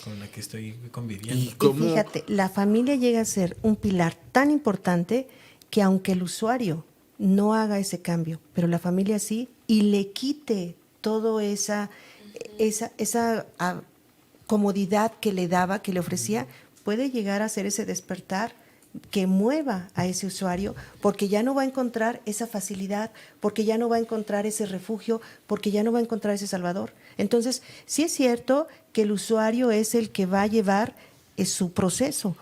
con la que estoy conviviendo. ¿Y cómo? Y fíjate, la familia llega a ser un pilar tan importante que aunque el usuario no haga ese cambio, pero la familia sí, y le quite toda esa comodidad que le daba, que le ofrecía, puede llegar a ser ese despertar que mueva a ese usuario, porque ya no va a encontrar esa facilidad, porque ya no va a encontrar ese refugio, porque ya no va a encontrar ese salvador. Entonces, sí es cierto que el usuario es el que va a llevar su proceso,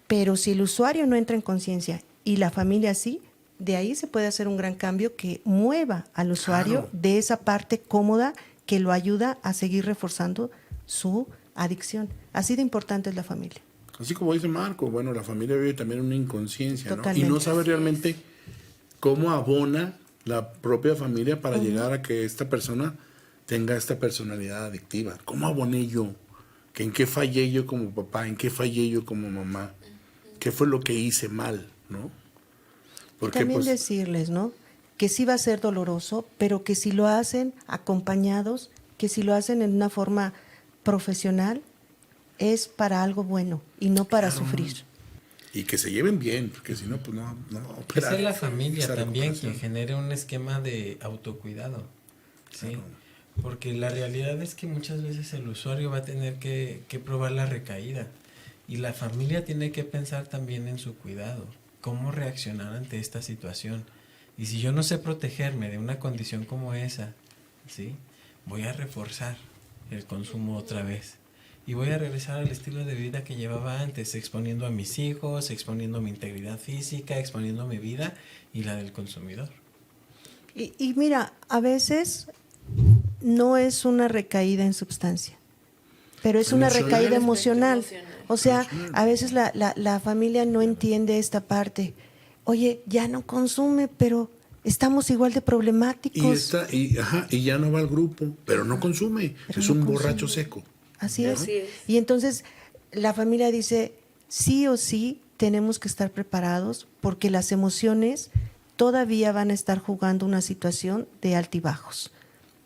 pero si el usuario no entra en conciencia y la familia sí, de ahí se puede hacer un gran cambio que mueva al usuario Claro. de esa parte cómoda que lo ayuda a seguir reforzando su adicción. Así de importante es la familia. Así como dice Marco, bueno, la familia vive también una inconsciencia, ¿no? Totalmente. Y no sabe realmente cómo abona la propia familia para llegar a que esta persona tenga esta personalidad adictiva. ¿Cómo aboné yo? ¿En qué fallé yo como papá? ¿En qué fallé yo como mamá? ¿Qué fue lo que hice mal, no? Porque También pues decirles, ¿no? Que sí va a ser doloroso, pero que si lo hacen acompañados, que si lo hacen en una forma profesional, es para algo bueno y no para Claro. sufrir. y que se lleven bien, porque si no, pues no va a Que operar sea la familia esa también recuperación. quien genere un esquema de autocuidado, ¿sí? Claro. Porque la realidad es que muchas veces el usuario va a tener que probar la recaída y la familia tiene que pensar también en su cuidado, cómo reaccionar ante esta situación. Y si yo no sé protegerme de una condición como esa, ¿sí? Voy a reforzar el consumo otra vez. Y voy a regresar al estilo de vida que llevaba antes, exponiendo a mis hijos, exponiendo mi integridad física, exponiendo mi vida y la del consumidor. Y mira, a veces no es una recaída en sustancia, pero es una Emocional. recaída emocional. Emocional. O sea, Emocional. a veces la familia no entiende esta parte. Oye, ya no consume, pero estamos igual de problemáticos. Y ya no va al grupo, pero no consume, Pero es no un consume. borracho seco. Así es. Así es. Y entonces la familia dice, sí o sí tenemos que estar preparados porque las emociones todavía van a estar jugando una situación de altibajos,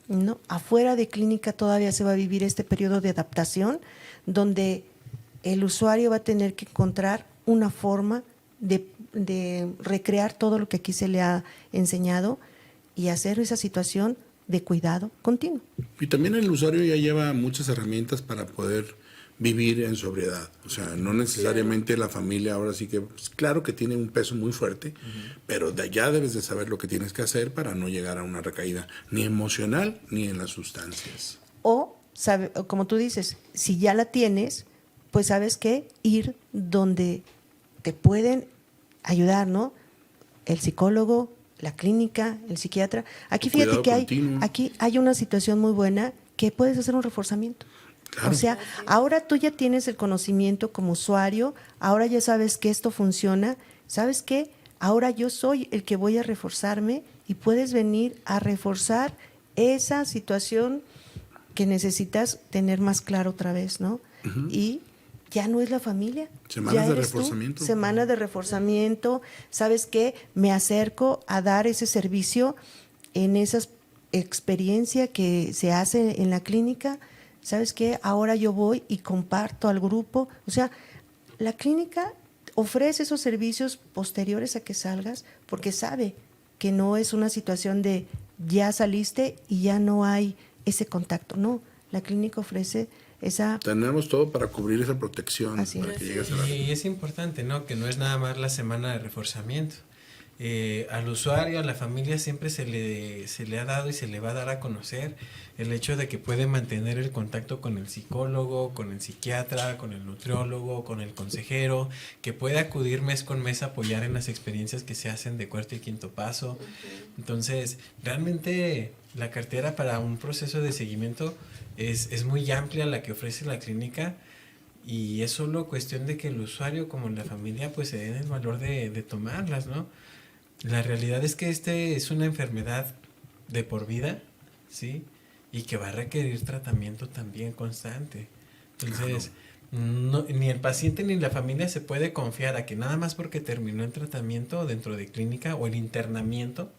¿no? Afuera de clínica todavía se va a vivir este periodo de adaptación donde el usuario va a tener que encontrar una forma de recrear todo lo que aquí se le ha enseñado y hacer esa situación de cuidado continuo. Y también el usuario ya lleva muchas herramientas para poder vivir en sobriedad. O sea, no necesariamente la familia ahora sí que, pues, claro que tiene un peso muy fuerte, pero ya debes de saber lo que tienes que hacer para no llegar a una recaída, ni emocional ni en las sustancias. O, como tú dices, si ya la tienes, pues sabes qué, ir donde te pueden ayudar, ¿no? El psicólogo, la clínica, el psiquiatra. Aquí fíjate Cuidado que continuo. aquí hay una situación muy buena que puedes hacer un reforzamiento. Claro. O sea, ahora tú ya tienes el conocimiento como usuario, ahora ya sabes que esto funciona, ¿sabes qué? Ahora yo soy el que voy a reforzarme y puedes venir a reforzar esa situación que necesitas tener más claro otra vez, ¿no? Y ya no es la familia. Semanas ya de eres tú. reforzamiento. Semanas de reforzamiento. ¿Sabes qué? Me acerco a dar ese servicio en esa experiencia que se hace en la clínica. ¿Sabes qué? Ahora yo voy y comparto al grupo. O sea, la clínica ofrece esos servicios posteriores a que salgas porque sabe que no es una situación de ya saliste y ya no hay ese contacto. No, la clínica ofrece esa... Tenemos todo para cubrir esa protección Así para es. que llegues a la... Y es importante, ¿no? Que no es nada más la semana de reforzamiento. al usuario, a la familia siempre se le ha dado y se le va a dar a conocer el hecho de que puede mantener el contacto con el psicólogo, con el psiquiatra, con el nutriólogo, con el consejero, que puede acudir mes con mes a apoyar en las experiencias que se hacen de cuarto y quinto paso. Entonces, realmente la cartera para un proceso de seguimiento es muy amplia la que ofrece la clínica, y es solo cuestión de que el usuario como la familia pues se den el valor de tomarlas, ¿no? La realidad es que es una enfermedad de por vida, ¿sí? Y que va a requerir tratamiento también constante. Entonces, ni el paciente ni la familia se puede confiar a que nada más porque terminó el tratamiento dentro de clínica o el internamiento,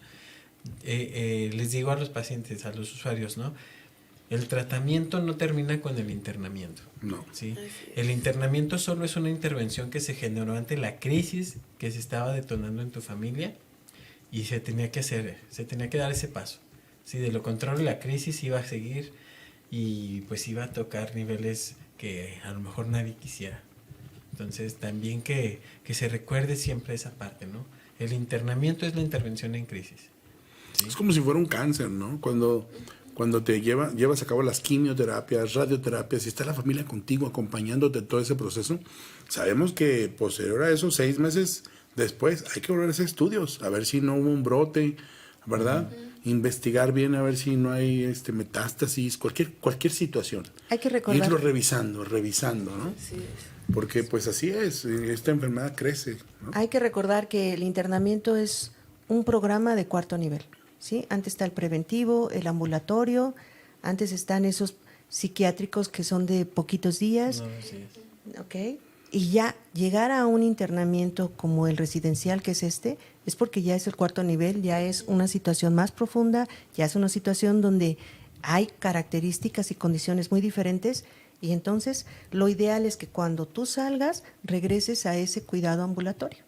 les digo a los pacientes, a los usuarios, ¿no? El tratamiento no termina con el internamiento. No. ¿Sí? El internamiento solo es una intervención que se generó ante la crisis que se estaba detonando en tu familia, y se tenía que dar ese paso. ¿Sí? De lo contrario, la crisis iba a seguir y pues iba a tocar niveles que a lo mejor nadie quisiera. Entonces, también que se recuerde siempre esa parte, ¿no? El internamiento es la intervención en crisis. ¿Sí? Es como si fuera un cáncer, ¿no? Cuando te llevas a cabo las quimioterapias, radioterapias, y está la familia contigo acompañándote todo ese proceso, sabemos que posterior a esos 6 meses después hay que volver a hacer estudios, a ver si no hubo un brote, ¿verdad? Investigar bien a ver si no hay metástasis, cualquier situación. Hay que recordar. Irlo revisando, ¿no? Así es. Porque pues así es, esta enfermedad crece, ¿no? Hay que recordar que el internamiento es un programa de cuarto nivel, ¿sí? Antes está el preventivo, el ambulatorio, antes están esos psiquiátricos que son de poquitos días, No, sí es. ¿ok? Y ya llegar a un internamiento como el residencial, que es es porque ya es el cuarto nivel, ya es una situación más profunda, ya es una situación donde hay características y condiciones muy diferentes, y entonces lo ideal es que cuando tú salgas regreses a ese cuidado ambulatorio.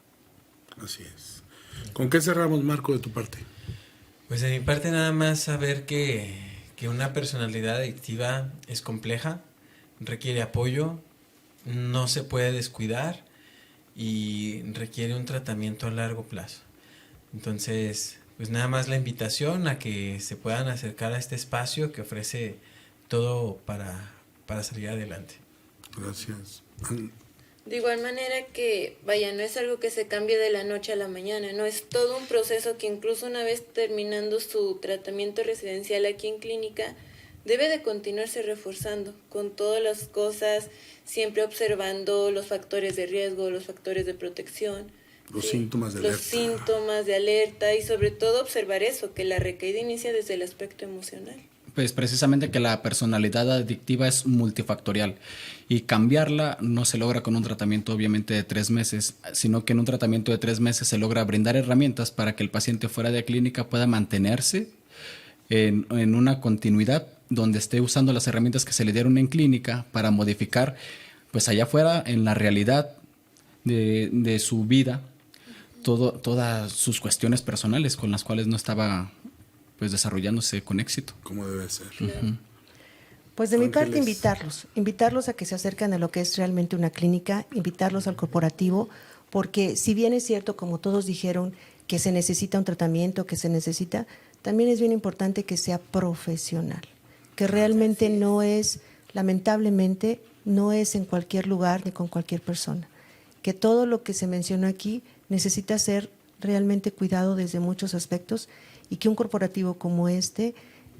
Así es. ¿Con qué cerramos, Marco, de tu parte? Pues de mi parte nada más saber que una personalidad adictiva es compleja, requiere apoyo, no se puede descuidar y requiere un tratamiento a largo plazo. Entonces, pues nada más la invitación a que se puedan acercar a este espacio que ofrece todo para salir adelante. Gracias. De igual manera que, vaya, no es algo que se cambie de la noche a la mañana, no, es todo un proceso que incluso una vez terminando su tratamiento residencial aquí en clínica, debe de continuarse reforzando con todas las cosas, siempre observando los factores de riesgo, los factores de protección. Los síntomas de alerta. Los síntomas de alerta, y sobre todo observar eso, que la recaída inicia desde el aspecto emocional. Pues precisamente que la personalidad adictiva es multifactorial, y cambiarla no se logra con un tratamiento obviamente de 3 meses, sino que en un tratamiento de 3 meses se logra brindar herramientas para que el paciente fuera de clínica pueda mantenerse en una continuidad donde esté usando las herramientas que se le dieron en clínica para modificar pues allá afuera en la realidad de su vida todas sus cuestiones personales con las cuales no estaba pues desarrollándose con éxito. Como debe ser. Pues de mi parte Ángeles. invitarlos a que se acerquen a lo que es realmente una clínica, invitarlos al corporativo, porque si bien es cierto, como todos dijeron, que se necesita un tratamiento, también es bien importante que sea profesional, que realmente no es, lamentablemente, no es en cualquier lugar ni con cualquier persona, que todo lo que se mencionó aquí necesita ser realmente cuidado desde muchos aspectos, y que un corporativo como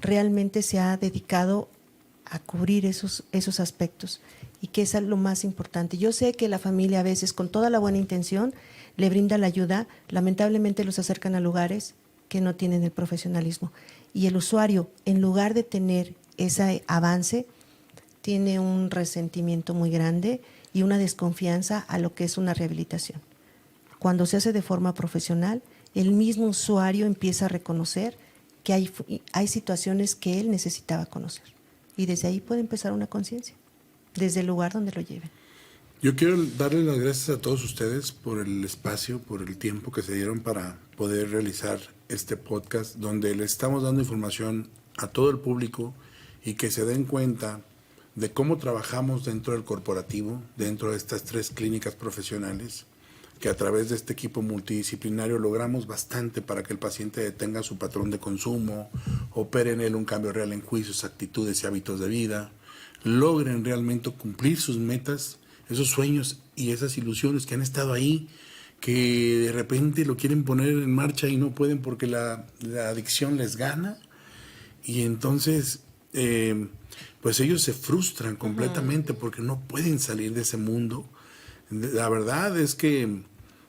realmente se ha dedicado a cubrir esos aspectos, y que es lo más importante. Yo sé que la familia a veces, con toda la buena intención, le brinda la ayuda, lamentablemente los acercan a lugares que no tienen el profesionalismo, y el usuario, en lugar de tener ese avance, tiene un resentimiento muy grande y una desconfianza a lo que es una rehabilitación. Cuando se hace de forma profesional, el mismo usuario empieza a reconocer que hay situaciones que él necesitaba conocer, y desde ahí puede empezar una conciencia, desde el lugar donde lo lleven. Yo quiero darles las gracias a todos ustedes por el espacio, por el tiempo que se dieron para poder realizar este podcast, donde le estamos dando información a todo el público y que se den cuenta de cómo trabajamos dentro del corporativo, dentro de estas 3 clínicas profesionales, que a través de este equipo multidisciplinario logramos bastante para que el paciente detenga su patrón de consumo, opere en él un cambio real en juicios, actitudes y hábitos de vida, logren realmente cumplir sus metas, esos sueños y esas ilusiones que han estado ahí, que de repente lo quieren poner en marcha y no pueden porque la adicción les gana, y entonces pues ellos se frustran completamente porque no pueden salir de ese mundo. La verdad es que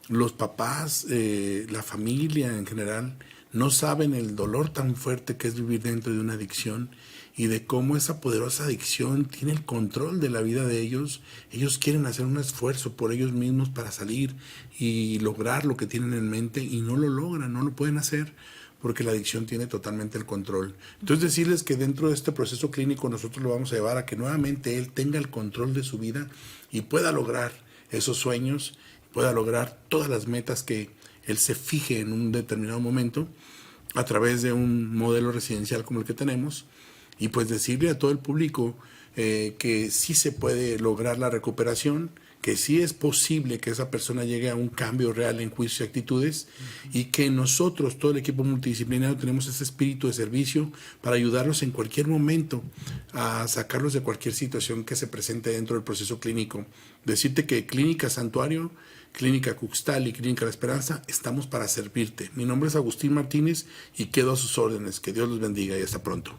los papás, la familia en general, no saben el dolor tan fuerte que es vivir dentro de una adicción y de cómo esa poderosa adicción tiene el control de la vida de ellos. Ellos quieren hacer un esfuerzo por ellos mismos para salir y lograr lo que tienen en mente y no lo logran, no lo pueden hacer porque la adicción tiene totalmente el control. Entonces decirles que dentro de este proceso clínico nosotros lo vamos a llevar a que nuevamente él tenga el control de su vida y pueda lograr esos sueños, pueda lograr todas las metas que él se fije en un determinado momento a través de un modelo residencial como el que tenemos, y pues decirle a todo el público que sí se puede lograr la recuperación, que sí es posible que esa persona llegue a un cambio real en juicios y actitudes, y que nosotros, todo el equipo multidisciplinario, tenemos ese espíritu de servicio para ayudarlos en cualquier momento a sacarlos de cualquier situación que se presente dentro del proceso clínico. Decirte que Clínica Santuario, Clínica Cuxtal y Clínica La Esperanza estamos para servirte. Mi nombre es Agustín Martínez y quedo a sus órdenes. Que Dios los bendiga y hasta pronto.